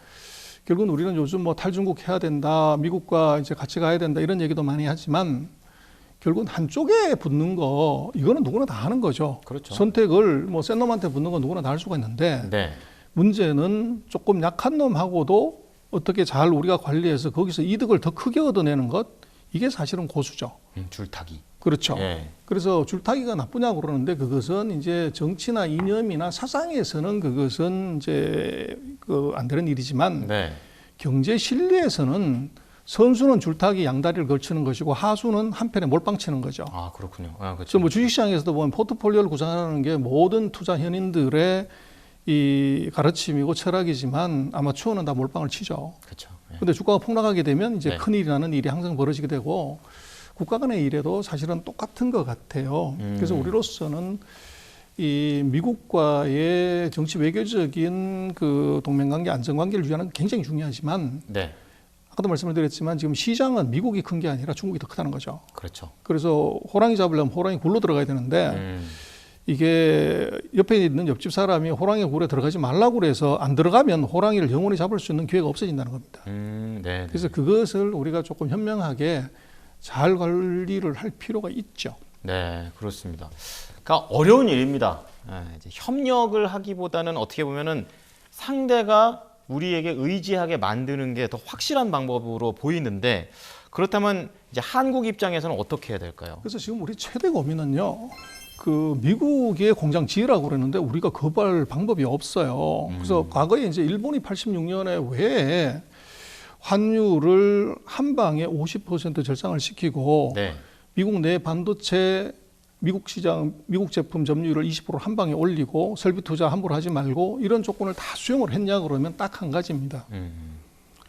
결국은 우리는 요즘 뭐 탈중국 해야 된다, 미국과 이제 같이 가야 된다 이런 얘기도 많이 하지만 결국은 한쪽에 붙는 거 이거는 누구나 다 하는 거죠. 그렇죠. 선택을 뭐 센 놈한테 붙는 건 누구나 다 할 수가 있는데 네. 문제는 조금 약한 놈하고도 어떻게 잘 우리가 관리해서 거기서 이득을 더 크게 얻어내는 것 이게 사실은 고수죠. 줄타기. 그렇죠. 예. 그래서 줄타기가 나쁘냐고 그러는데 그것은 이제 정치나 이념이나 사상에서는 그것은 이제 안 되는 일이지만 네. 경제 실리에서는 선수는 줄타기 양다리를 걸치는 것이고 하수는 한편에 몰빵 치는 거죠. 아, 그렇군요. 아, 그래서 그렇죠. 뭐 주식시장에서도 보면 포트폴리오를 구성하는 게 모든 투자 현인들의 이 가르침이고 철학이지만 아마추어는 다 몰빵을 치죠. 그렇죠. 예. 근데 주가가 폭락하게 되면 이제 네. 큰일이라는 일이 항상 벌어지게 되고 국가 간의 일에도 사실은 똑같은 것 같아요. 그래서 우리로서는 이 미국과의 정치 외교적인 그 동맹관계 안정관계를 유지하는 게 굉장히 중요하지만 네. 아까도 말씀을 드렸지만 지금 시장은 미국이 큰 게 아니라 중국이 더 크다는 거죠. 그렇죠. 그래서 호랑이 잡으려면 호랑이 굴로 들어가야 되는데 이게 옆에 있는 옆집 사람이 호랑이 굴에 들어가지 말라고 그래서 안 들어가면 호랑이를 영원히 잡을 수 있는 기회가 없어진다는 겁니다. 네. 그래서 그것을 우리가 조금 현명하게 잘 관리를 할 필요가 있죠. 네, 그렇습니다. 그러니까 어려운 일입니다. 이제 협력을 하기보다는 어떻게 보면은 상대가 우리에게 의지하게 만드는 게 더 확실한 방법으로 보이는데 그렇다면 이제 한국 입장에서는 어떻게 해야 될까요? 그래서 지금 우리 최대 고민은요. 그 미국의 공장 지으라고 그러는데 우리가 거부할 방법이 없어요. 그래서 과거에 이제 일본이 86년에 왜 환율을 한 방에 50% 절상을 시키고 네. 미국 내 반도체 미국 시장 미국 제품 점유율을 20%한 방에 올리고 설비 투자 함부로 하지 말고 이런 조건을 다 수용을 했냐 그러면 딱 한 가지입니다.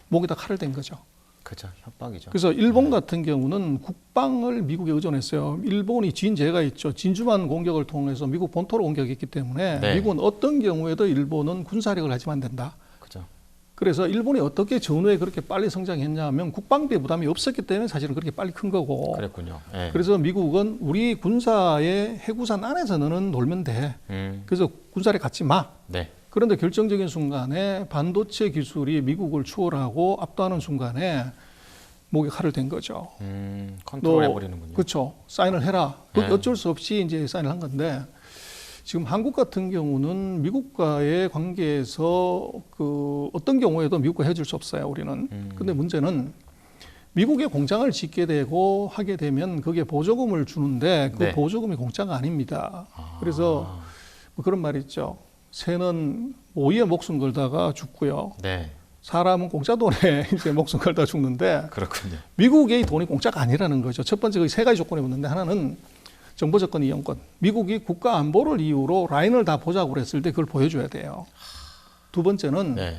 목에다 칼을 댄 거죠. 그죠, 협박이죠. 그래서 일본 같은 경우는 국방을 미국에 의존했어요. 일본이 진제가 있죠. 진주만 공격을 통해서 미국 본토로 공격했기 때문에 네. 미국은 어떤 경우에도 일본은 군사력을 가지면 안 된다. 그죠. 그래서 일본이 어떻게 전후에 그렇게 빨리 성장했냐 하면 국방비 부담이 없었기 때문에 사실은 그렇게 빨리 큰 거고. 그랬군요. 네. 그래서 미국은 우리 군사의 해구산 안에서 너는 놀면 돼. 그래서 군사력 갖지 마. 네. 그런데 결정적인 순간에 반도체 기술이 미국을 추월하고 압도하는 순간에 목에 칼을 댄 거죠. 컨트롤해버리는군요. 그렇죠. 사인을 해라. 네. 어쩔 수 없이 이제 사인을 한 건데 지금 한국 같은 경우는 미국과의 관계에서 그 어떤 경우에도 미국과 헤어질 수 없어요. 우리는. 근데 문제는 미국에 공장을 짓게 되고 하게 되면 그게 보조금을 주는데 그 네. 보조금이 공짜가 아닙니다. 그래서 뭐 그런 말이 있죠. 새는 오이에 목숨 걸다가 죽고요. 네. 사람은 공짜 돈에 이제 목숨 걸다 죽는데 그렇군요. 미국의 돈이 공짜가 아니라는 거죠. 첫 번째 그 세 가지 조건이 붙는데 하나는 정보 접근 이용권. 미국이 국가 안보를 이유로 라인을 다 보자고 그랬을 때 그걸 보여줘야 돼요. 두 번째는 네.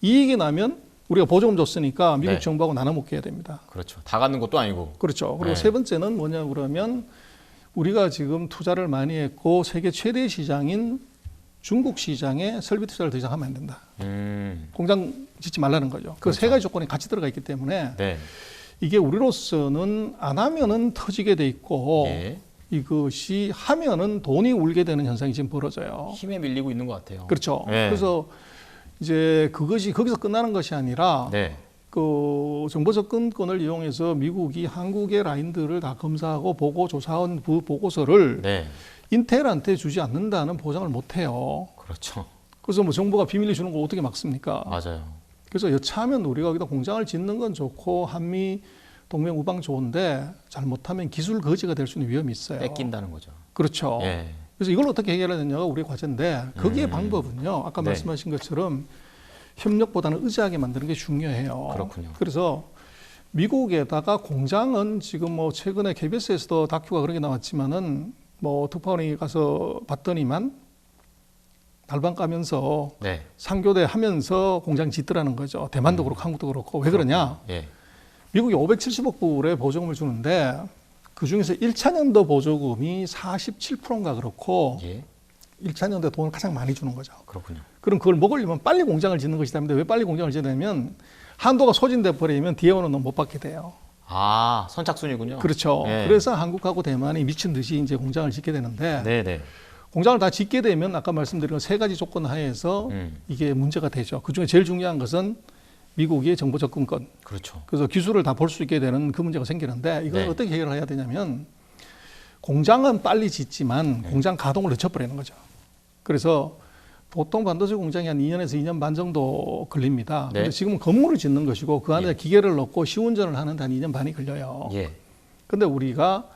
이익이 나면 우리가 보조금 줬으니까 미국 네. 정부하고 나눠 먹게 해야 됩니다. 그렇죠. 다 갖는 것도 아니고. 그렇죠. 그리고 네. 세 번째는 뭐냐 그러면 우리가 지금 투자를 많이 했고 세계 최대 시장인 중국 시장에 설비 투자를 더 이상 하면 안 된다. 공장 짓지 말라는 거죠. 그 세 그렇죠. 가지 조건이 같이 들어가 있기 때문에 네. 이게 우리로서는 안 하면은 터지게 돼 있고 예. 이것이 하면은 돈이 울게 되는 현상이 지금 벌어져요. 힘에 밀리고 있는 것 같아요. 그렇죠. 네. 그래서 이제 그것이 거기서 끝나는 것이 아니라 네. 그 정보 접근권을 이용해서 미국이 한국의 라인들을 다 검사하고 보고 조사한 그 보고서를 네. 인텔한테 주지 않는다는 보장을 못 해요. 그렇죠. 그래서 뭐 정부가 비밀리 주는 걸 어떻게 막습니까? 맞아요. 그래서 여차하면 우리가 여기다 공장을 짓는 건 좋고 한미 동맹 우방 좋은데 잘못하면 기술 거지가 될 수 있는 위험이 있어요. 뺏긴다는 거죠. 그렇죠. 예. 그래서 이걸 어떻게 해결해야 되냐가 우리의 과제인데 거기에 방법은요. 아까 네. 말씀하신 것처럼 협력보다는 의지하게 만드는 게 중요해요. 그렇군요. 그래서 미국에다가 공장은 지금 뭐 최근에 KBS에서도 다큐가 그런 게 나왔지만은 뭐 특파원이 가서 봤더니만 날방 까면서 네. 상교대 하면서 공장 짓더라는 거죠. 대만도 그렇고 한국도 그렇고. 왜 그러냐? 예. 미국이 570억 불의 보조금을 주는데 그중에서 1차 년도 보조금이 47%인가 그렇고 예. 1차 년도에 돈을 가장 많이 주는 거죠. 그렇군요. 그럼 그걸 먹으려면 빨리 공장을 짓는 것이다. 왜 빨리 공장을 짓냐면 한도가 소진돼 버리면 뒤에 오는 돈 못 받게 돼요. 아, 선착순이군요. 그렇죠. 네. 그래서 한국하고 대만이 미친 듯이 이제 공장을 짓게 되는데 네네. 공장을 다 짓게 되면 아까 말씀드린 세 가지 조건 하에서 이게 문제가 되죠. 그중에 제일 중요한 것은 미국의 정보 접근권. 그렇죠. 그래서 기술을 다 볼 수 있게 되는 그 문제가 생기는데 이걸 네. 어떻게 해결해야 되냐면 공장은 빨리 짓지만 공장 가동을 늦춰버리는 거죠. 그래서 보통 반도체 공장이 한 2년에서 2년 반 정도 걸립니다. 네. 근데 지금은 건물을 짓는 것이고 그 안에 예. 기계를 넣고 시운전을 하는데 한 2년 반이 걸려요. 예. 근데 우리가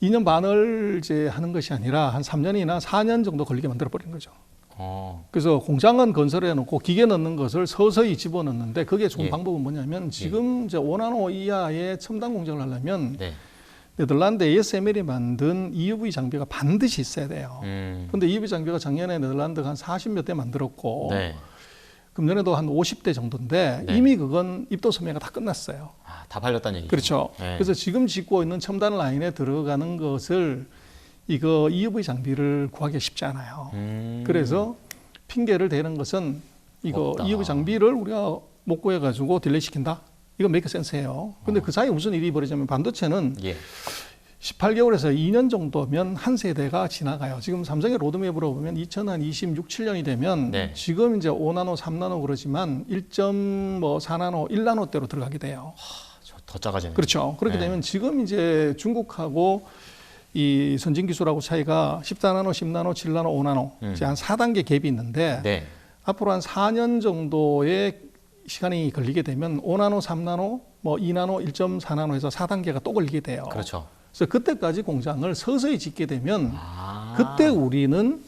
2년 반을 이제 하는 것이 아니라 한 3년이나 4년 정도 걸리게 만들어 버리는 거죠. 그래서 공장은 건설해 놓고 기계 넣는 것을 서서히 집어넣는데 그게 좋은 예. 방법은 뭐냐면 지금 이제 5나노 이하의 첨단 공정을 하려면 네. 네덜란드 ASML이 만든 EUV 장비가 반드시 있어야 돼요. 근데 EUV 장비가 작년에 네덜란드가 한 40몇 대 만들었고 네. 금년에도 한 50대 정도인데 네. 이미 그건 입도 소매가 다 끝났어요. 아, 다 팔렸다는 얘기죠. 그렇죠. 네. 그래서 지금 짓고 있는 첨단 라인에 들어가는 것을 이거 EUV 장비를 구하기 쉽지 않아요. 그래서 핑계를 대는 것은 이거 없다. EUV 장비를 우리가 못 구해가지고 딜레이 시킨다. 이거 메이크 센스예요. 근데 그 사이에 무슨 일이 벌어지냐면 반도체는 예. 18개월에서 2년 정도면 한 세대가 지나가요. 지금 삼성의 로드맵으로 보면 2026, 7년이 되면 네. 지금 이제 5나노, 3나노 그러지만 1.4나노, 1나노대로 들어가게 돼요. 더 작아지네. 그렇죠. 그렇게 네. 되면 지금 이제 중국하고 이 선진 기술하고 차이가 14나노, 10나노, 7나노, 5나노 이제 한 4단계 갭이 있는데 네. 앞으로 한 4년 정도의 시간이 걸리게 되면 5나노, 3나노, 뭐 2나노, 1.4나노 해서 4단계가 또 걸리게 돼요. 그렇죠. 그래서 그때까지 공장을 서서히 짓게 되면 아. 그때 우리는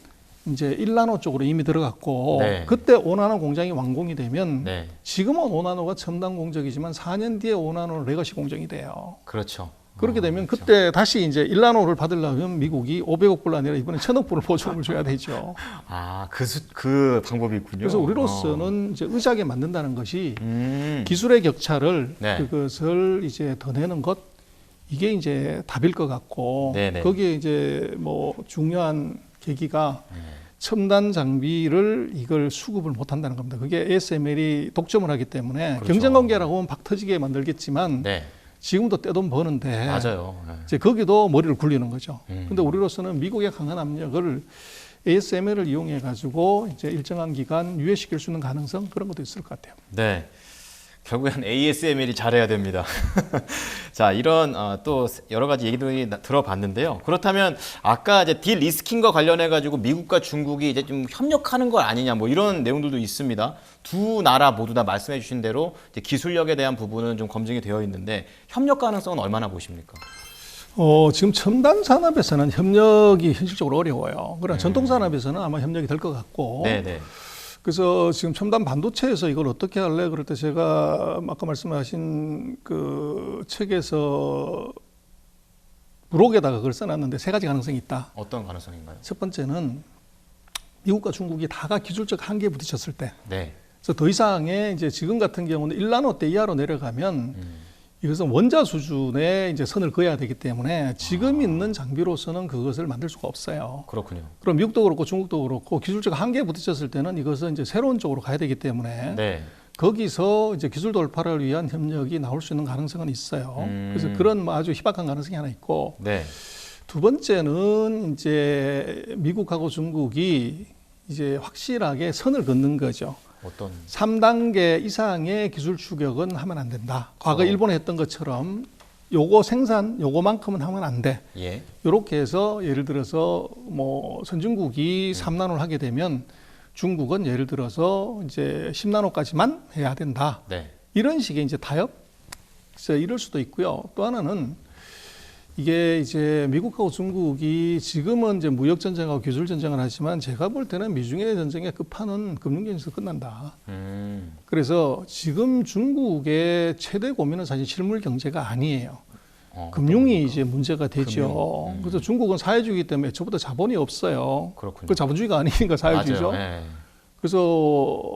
이제 1나노 쪽으로 이미 들어갔고 네. 그때 5나노 공장이 완공이 되면 네. 지금은 5나노가 첨단 공정이지만 4년 뒤에 5나노는 레거시 공정이 돼요. 그렇죠. 그렇게 되면 그렇죠. 그때 다시 이제 1나노를 받으려면 미국이 500억 불 아니라 이번에 1000억 불을 보조금을 줘야 되죠. 아, 그 방법이 있군요. 그래서 우리로서는 이제 의자게 만든다는 것이 음. 기술의 격차를 네. 그것을 이제 더 내는 것 이게 이제 답일 것 같고 네네. 거기에 이제 뭐 중요한 계기가 네. 첨단 장비를 이걸 수급을 못 한다는 겁니다. 그게 ASML이 독점을 하기 때문에 그렇죠. 경쟁 관계라고 하면 박 터지게 만들겠지만 네. 지금도 떼돈 버는데 맞아요. 네. 이제 거기도 머리를 굴리는 거죠. 음. 근데 우리로서는 미국의 강한 압력을 ASML을 이용해 가지고 이제 일정한 기간 유예시킬 수 있는 가능성 그런 것도 있을 것 같아요. 네. 결국엔 ASML이 잘해야 됩니다. 자, 이런 또 여러 가지 얘기들이 들어봤는데요. 그렇다면 아까 이제 딜리스킹과 관련해 가지고 미국과 중국이 이제 좀 협력하는 거 아니냐 뭐 이런 내용들도 있습니다. 두 나라 모두 다 말씀해 주신 대로 이제 기술력에 대한 부분은 좀 검증이 되어 있는데 협력 가능성은 얼마나 보십니까? 지금 첨단 산업에서는 협력이 현실적으로 어려워요. 그러나 전통 산업에서는 아마 협력이 될 것 같고. 네네. 그래서 지금 첨단 반도체에서 이걸 어떻게 할래? 그럴 때 제가 아까 말씀하신 그 책에서 부록에다가 그걸 써놨는데 세 가지 가능성이 있다. 어떤 가능성인가요? 첫 번째는 미국과 중국이 다가 기술적 한계에 부딪혔을 때, 네. 그래서 더 이상의 이제 지금 같은 경우는 1나노대 이하로 내려가면 이것은 원자 수준의 이제 선을 그어야 되기 때문에 지금 있는 장비로서는 그것을 만들 수가 없어요. 그렇군요. 그럼 미국도 그렇고 중국도 그렇고 기술적 한계에 부딪혔을 때는 이것은 이제 새로운 쪽으로 가야 되기 때문에 네. 거기서 이제 기술 돌파를 위한 협력이 나올 수 있는 가능성은 있어요. 그래서 그런 뭐 아주 희박한 가능성이 하나 있고 네. 두 번째는 이제 미국하고 중국이 이제 확실하게 선을 긋는 거죠. 어떤 3단계 이상의 기술 추격은 하면 안 된다. 과거 어. 일본에 했던 것처럼 요거 생산 요거만큼은 하면 안 돼. 예. 이렇게 해서 예를 들어서 뭐 선진국이 3나노를 하게 되면 중국은 예를 들어서 이제 10나노까지만 해야 된다. 네. 이런 식의 이제 타협 이럴 수도 있고요. 또 하나는 이게 이제 미국하고 중국이 지금은 이제 무역 전쟁하고 기술 전쟁을 하지만 제가 볼 때는 미중의 전쟁의 끝판은 금융경제에서 끝난다. 그래서 지금 중국의 최대 고민은 사실 실물 경제가 아니에요. 금융이 이제 문제가 되죠. 금융. 그래서 중국은 사회주의이기 때문에 저보다 자본이 없어요. 그렇군요. 그 자본주의가 아니니까 사회주의죠. 맞아요. 예. 그래서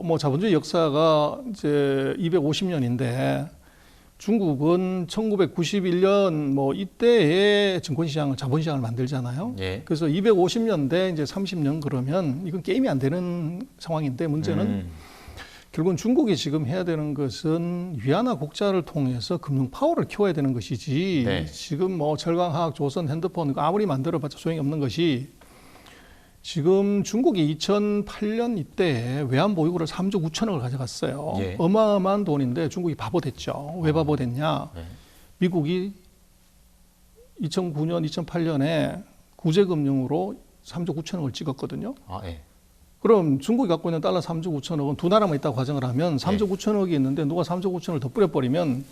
뭐 자본주의 역사가 이제 250년인데 중국은 1991년 뭐 이때에 증권시장을 자본시장을 만들잖아요. 예. 그래서 250년대 이제 30년 그러면 이건 게임이 안 되는 상황인데 문제는 결국은 중국이 지금 해야 되는 것은 위안화 국자를 통해서 금융 파워를 키워야 되는 것이지 네. 지금 뭐 철강화학, 조선, 핸드폰 이거 아무리 만들어봤자 소용이 없는 것이 지금 중국이 2008년 이때에 외환 보유고를 3조 9천억을 가져갔어요. 예. 어마어마한 돈인데 중국이 바보 됐죠. 왜 바보 됐냐? 네. 미국이 2009년, 2008년에 구제금융으로 3조 9천억을 찍었거든요. 아, 예. 그럼 중국이 갖고 있는 달러 3조 9천억은 두 나라만 있다고 가정을 하면 3조 9천억이 있는데 누가 3조 9천억을 더 뿌려버리면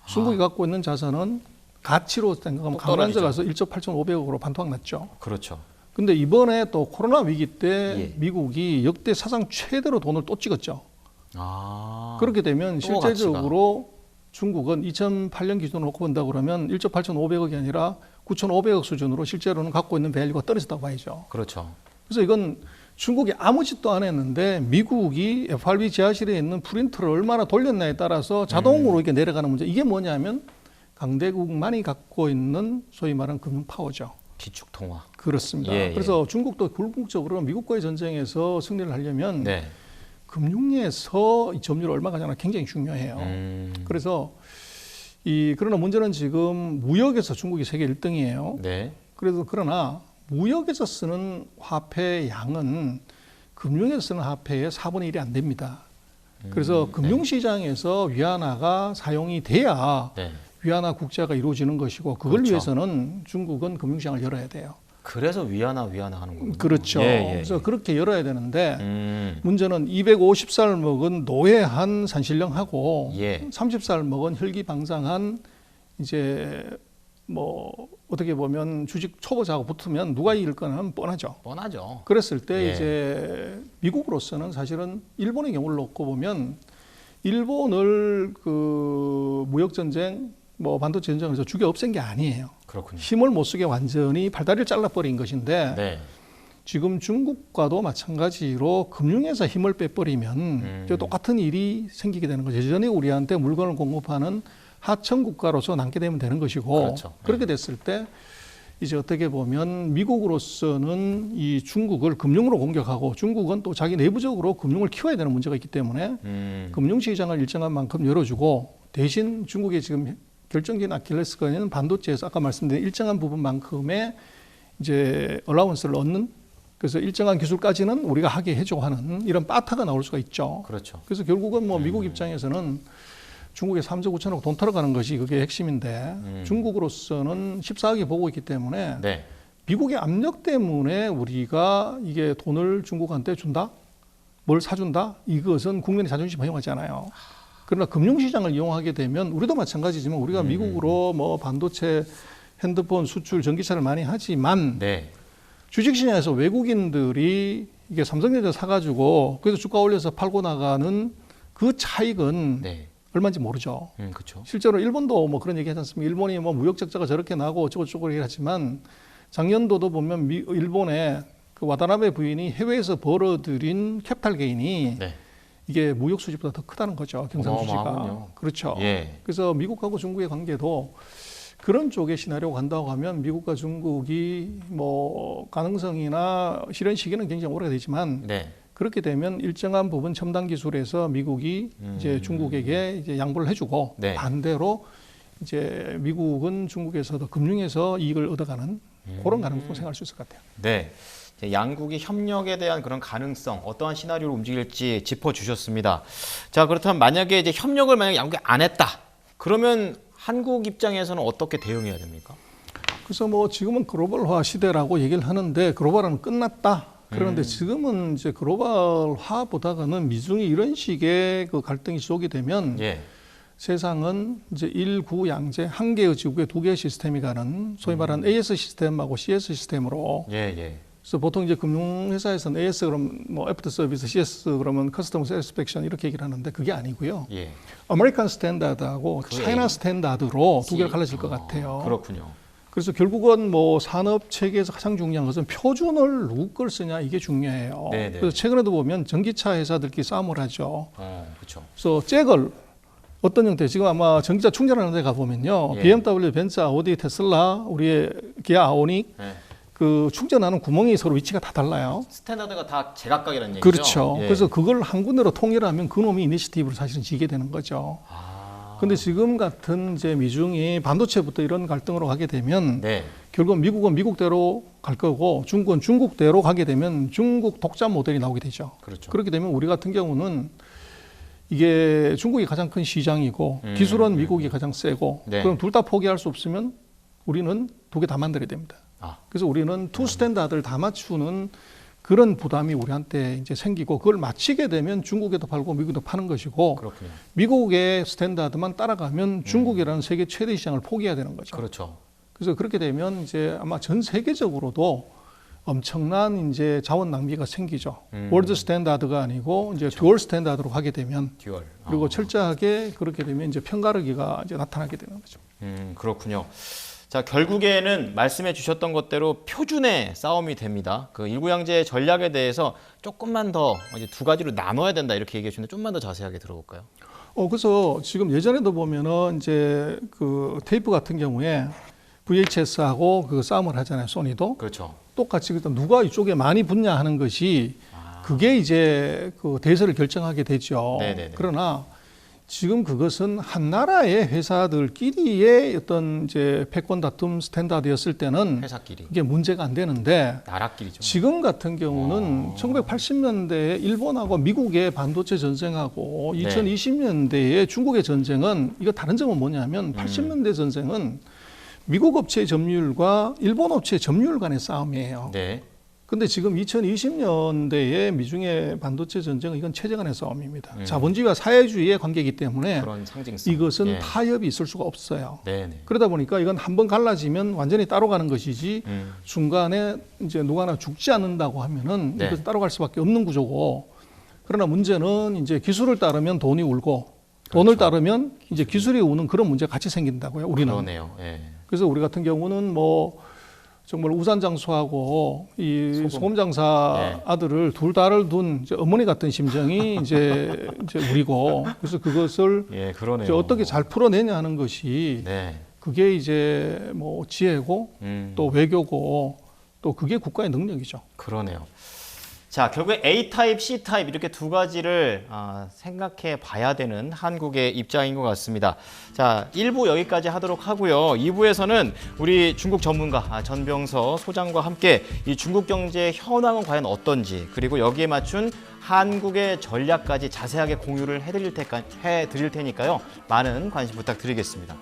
중국이 갖고 있는 자산은 가치로 생각하면 또 강한자 떨어지죠. 가서 1조 8,500억으로 반토막 났죠. 그렇죠. 근데 이번에 또 코로나 위기 때 예. 미국이 역대 사상 최대로 돈을 또 찍었죠. 아. 그렇게 되면 또 실제적으로 중국은 2008년 기준으로 놓고 본다 그러면 1조 8,500억이 아니라 9,500억 수준으로 실제로는 갖고 있는 밸류가 떨어졌다고 봐야죠. 그렇죠. 그래서 이건 중국이 아무 짓도 안 했는데 미국이 FRB 지하실에 있는 프린터를 얼마나 돌렸냐에 따라서 자동으로 이게 내려가는 문제. 이게 뭐냐면 강대국만이 갖고 있는 소위 말하는 금융 파워죠. 기축 통화. 그렇습니다. 예, 예. 그래서 중국도 궁극적으로 미국과의 전쟁에서 승리를 하려면 네. 금융에서 이 점유율 얼마가 냐 굉장히 중요해요. 그래서 그러나 문제는 지금 무역에서 중국이 세계 1등이에요. 네. 그러나 무역에서 쓰는 화폐 양은 금융에서 쓰는 화폐의 4분의 1이 안 됩니다. 그래서 금융시장에서 위안화가 사용이 돼야 네. 위안화 국제화가 이루어지는 것이고 그걸 그렇죠. 위해서는 중국은 금융시장을 열어야 돼요. 그래서 위안화 하는 거군요. 그렇죠. 예, 예, 그래서 예. 그렇게 열어야 되는데 문제는 문제는 250살 먹은 노회한 산신령하고 예. 30살 먹은 혈기방장한 이제 뭐 어떻게 보면 주식 초보자하고 붙으면 누가 이길 거는 뻔하죠. 뻔하죠. 그랬을 때 예. 이제 미국으로서는 사실은 일본의 경우를 놓고 보면 일본을 그 무역 전쟁 뭐 반도체 전쟁에서 죽여 없앤 게 아니에요. 그렇군요. 힘을 못 쓰게 완전히 팔다리를 잘라버린 것인데 네. 지금 중국과도 마찬가지로 금융에서 힘을 빼버리면 이제 똑같은 일이 생기게 되는 거죠. 여전히 우리한테 물건을 공급하는 하청 국가로서 남게 되면 되는 것이고 그렇죠. 그렇게 됐을 때 이제 어떻게 보면 미국으로서는 이 중국을 금융으로 공격하고 중국은 또 자기 내부적으로 금융을 키워야 되는 문제가 있기 때문에 금융시장을 일정한 만큼 열어주고 대신 중국의 지금 결정적인 아킬레스건은 반도체에서 아까 말씀드린 일정한 부분만큼의 이제 얼라운스를 얻는 그래서 일정한 기술까지는 우리가 하게 해주고 하는 이런 빠타가 나올 수가 있죠. 그렇죠. 그래서 결국은 뭐 미국 입장에서는 중국에 3조 9천억 돈 털어가는 것이 그게 핵심인데 중국으로서는 14억이 보고 있기 때문에 네. 미국의 압력 때문에 우리가 이게 돈을 중국한테 준다? 뭘 사준다? 이것은 국민의 자존심 허용하잖아요. 그러나 금융시장을 이용하게 되면 우리도 마찬가지지만 우리가 미국으로 뭐 반도체, 핸드폰, 수출, 전기차를 많이 하지만 네. 주식시장에서 외국인들이 이게 삼성전자 사가지고 그래서 주가 올려서 팔고 나가는 그 차익은 네. 얼마인지 모르죠. 그렇죠. 실제로 일본도 뭐 그런 얘기 하지 않습니까? 일본이 뭐 무역 적자가 저렇게 나고 어쩌고저쩌고 얘기하지만 작년도도 보면 일본의 그 와다나베 부인이 해외에서 벌어들인 캐피탈 게인이 네. 이게 무역 수지보다 더 크다는 거죠. 경상수지가. 어마어마하군요. 그렇죠. 예. 그래서 미국하고 중국의 관계도 그런 쪽의 시나리오가 간다고 하면 미국과 중국이 뭐 가능성이나 실현 시기는 굉장히 오래가 되지만 네. 그렇게 되면 일정한 부분 첨단 기술에서 미국이 이제 중국에게 이제 양보를 해주고 네. 반대로 이제 미국은 중국에서도 금융에서 이익을 얻어가는 그런 가능성을 생각할 수 있을 것 같아요. 네. 양국이 협력에 대한 그런 가능성, 어떠한 시나리오로 움직일지 짚어주셨습니다. 자, 그렇다면 만약에 이제 협력을 양국이 안 했다. 그러면 한국 입장에서는 어떻게 대응해야 됩니까? 그래서 뭐 지금은 글로벌화 시대라고 얘기를 하는데 글로벌화는 끝났다. 그런데 지금은 이제 글로벌화보다는 미중이 이런 식의 그 갈등이 지속이 되면 예. 세상은 이제 일구양제 한 개의 지구에 두 개의 시스템이 가는 소위 말하는 AS 시스템하고 CS 시스템으로 예, 예. 그래서 보통 이제 금융회사에서는 AS 그러면 뭐 애프터 서비스, CS 그러면 커스터머 세티스팩션 이렇게 얘기를 하는데 그게 아니고요. 예. 아메리칸 스탠다드하고 차이나 스탠다드로 두 개로 갈라질 것 같아요. 그렇군요. 그래서 결국은 뭐 산업 체계에서 가장 중요한 것은 표준을 누구 걸 쓰냐 이게 중요해요. 네네. 그래서 최근에도 보면 전기차 회사들끼리 싸움을 하죠. 그렇죠. 그래서 잭을 어떤 형태, 지금 아마 전기차 충전하는 데 가보면요. 예. BMW, 벤츠, 아우디, 테슬라, 우리의 기아 아오닉, 네. 그 충전하는 구멍이 서로 위치가 다 달라요. 스탠다드가 다 제각각이라는 얘기죠. 그렇죠. 예. 그래서 그걸 한 군데로 통일하면 그놈이 이니시티브를 사실은 지게 되는 거죠. 근데 지금 같은 이제 미중이 반도체부터 이런 갈등으로 가게 되면 네. 결국 미국은 미국대로 갈 거고 중국은 중국대로 가게 되면 중국 독자 모델이 나오게 되죠. 그렇죠. 그렇게 되면 우리 같은 경우는 이게 중국이 가장 큰 시장이고 기술은 미국이 가장 세고 네. 그럼 둘 다 포기할 수 없으면 우리는 두 개 다 만들어야 됩니다. 그래서 우리는 투 스탠다드를 다 맞추는 그런 부담이 우리한테 이제 생기고 그걸 맞추게 되면 중국에도 팔고 미국에도 파는 것이고 그렇군요. 미국의 스탠다드만 따라가면 중국이라는 세계 최대 시장을 포기해야 되는 거죠. 그렇죠. 그래서 그렇게 되면 이제 아마 전 세계적으로도 엄청난 이제 자원 낭비가 생기죠. 월드 스탠다드가 아니고 이제 듀얼 스탠다드로 가게 되면 듀얼. 그리고 철저하게 그렇게 되면 이제 편가르기가 이제 나타나게 되는 거죠. 그렇군요. 자, 결국에는 말씀해 주셨던 것대로 표준의 싸움이 됩니다. 그 일구양제 전략에 대해서 조금만 더 이제 두 가지로 나눠야 된다 이렇게 얘기해 주는데 좀만 더 자세하게 들어볼까요? 그래서 지금 예전에도 보면은 이제 그 테이프 같은 경우에 VHS하고 그 싸움을 하잖아요. 소니도. 그렇죠. 똑같이 그래서 누가 이쪽에 많이 붙냐 하는 것이 그게 이제 그 대세를 결정하게 되죠. 네네네. 그러나 지금 그것은 한 나라의 회사들끼리의 어떤 이제 패권 다툼 스탠다드였을 때는 회사끼리. 그게 문제가 안 되는데 나라끼리죠. 지금 같은 경우는 1980년대에 일본하고 미국의 반도체 전쟁하고 네. 2020년대의 중국의 전쟁은 이거 다른 점은 뭐냐면 80년대 전쟁은 미국 업체의 점유율과 일본 업체의 점유율 간의 싸움이에요. 네. 근데 지금 2020년대의 미중의 반도체 전쟁은 이건 체제 간의 싸움입니다. 자본주의와 사회주의의 관계이기 때문에 그런 상징성. 이것은 예. 타협이 있을 수가 없어요. 네네. 그러다 보니까 이건 한번 갈라지면 완전히 따로 가는 것이지 중간에 이제 누가 하나 죽지 않는다고 하면은 네. 이것은 따로 갈 수밖에 없는 구조고 그러나 문제는 이제 기술을 따르면 돈이 울고 돈을 따르면 이제 기술이 우는 그런 문제가 같이 생긴다고요. 우리는. 그러네요. 예. 그래서 우리 같은 경우는 뭐 정말 우산장수하고 이 소금장사 네. 아들을 둘 다를 둔 이제 어머니 같은 심정이 이제 우리고 그래서 그것을 예, 그러네요. 이제 어떻게 잘 풀어내냐 하는 것이 네. 그게 이제 뭐 지혜고 또 외교고 또 그게 국가의 능력이죠. 그러네요. 자, 결국에 A타입, C타입 이렇게 두 가지를 생각해 봐야 되는 한국의 입장인 것 같습니다. 자, 1부 여기까지 하도록 하고요. 2부에서는 우리 중국 전문가 전병서 소장과 함께 이 중국 경제의 현황은 과연 어떤지 그리고 여기에 맞춘 한국의 전략까지 자세하게 공유를 해드릴 테니까요. 많은 관심 부탁드리겠습니다.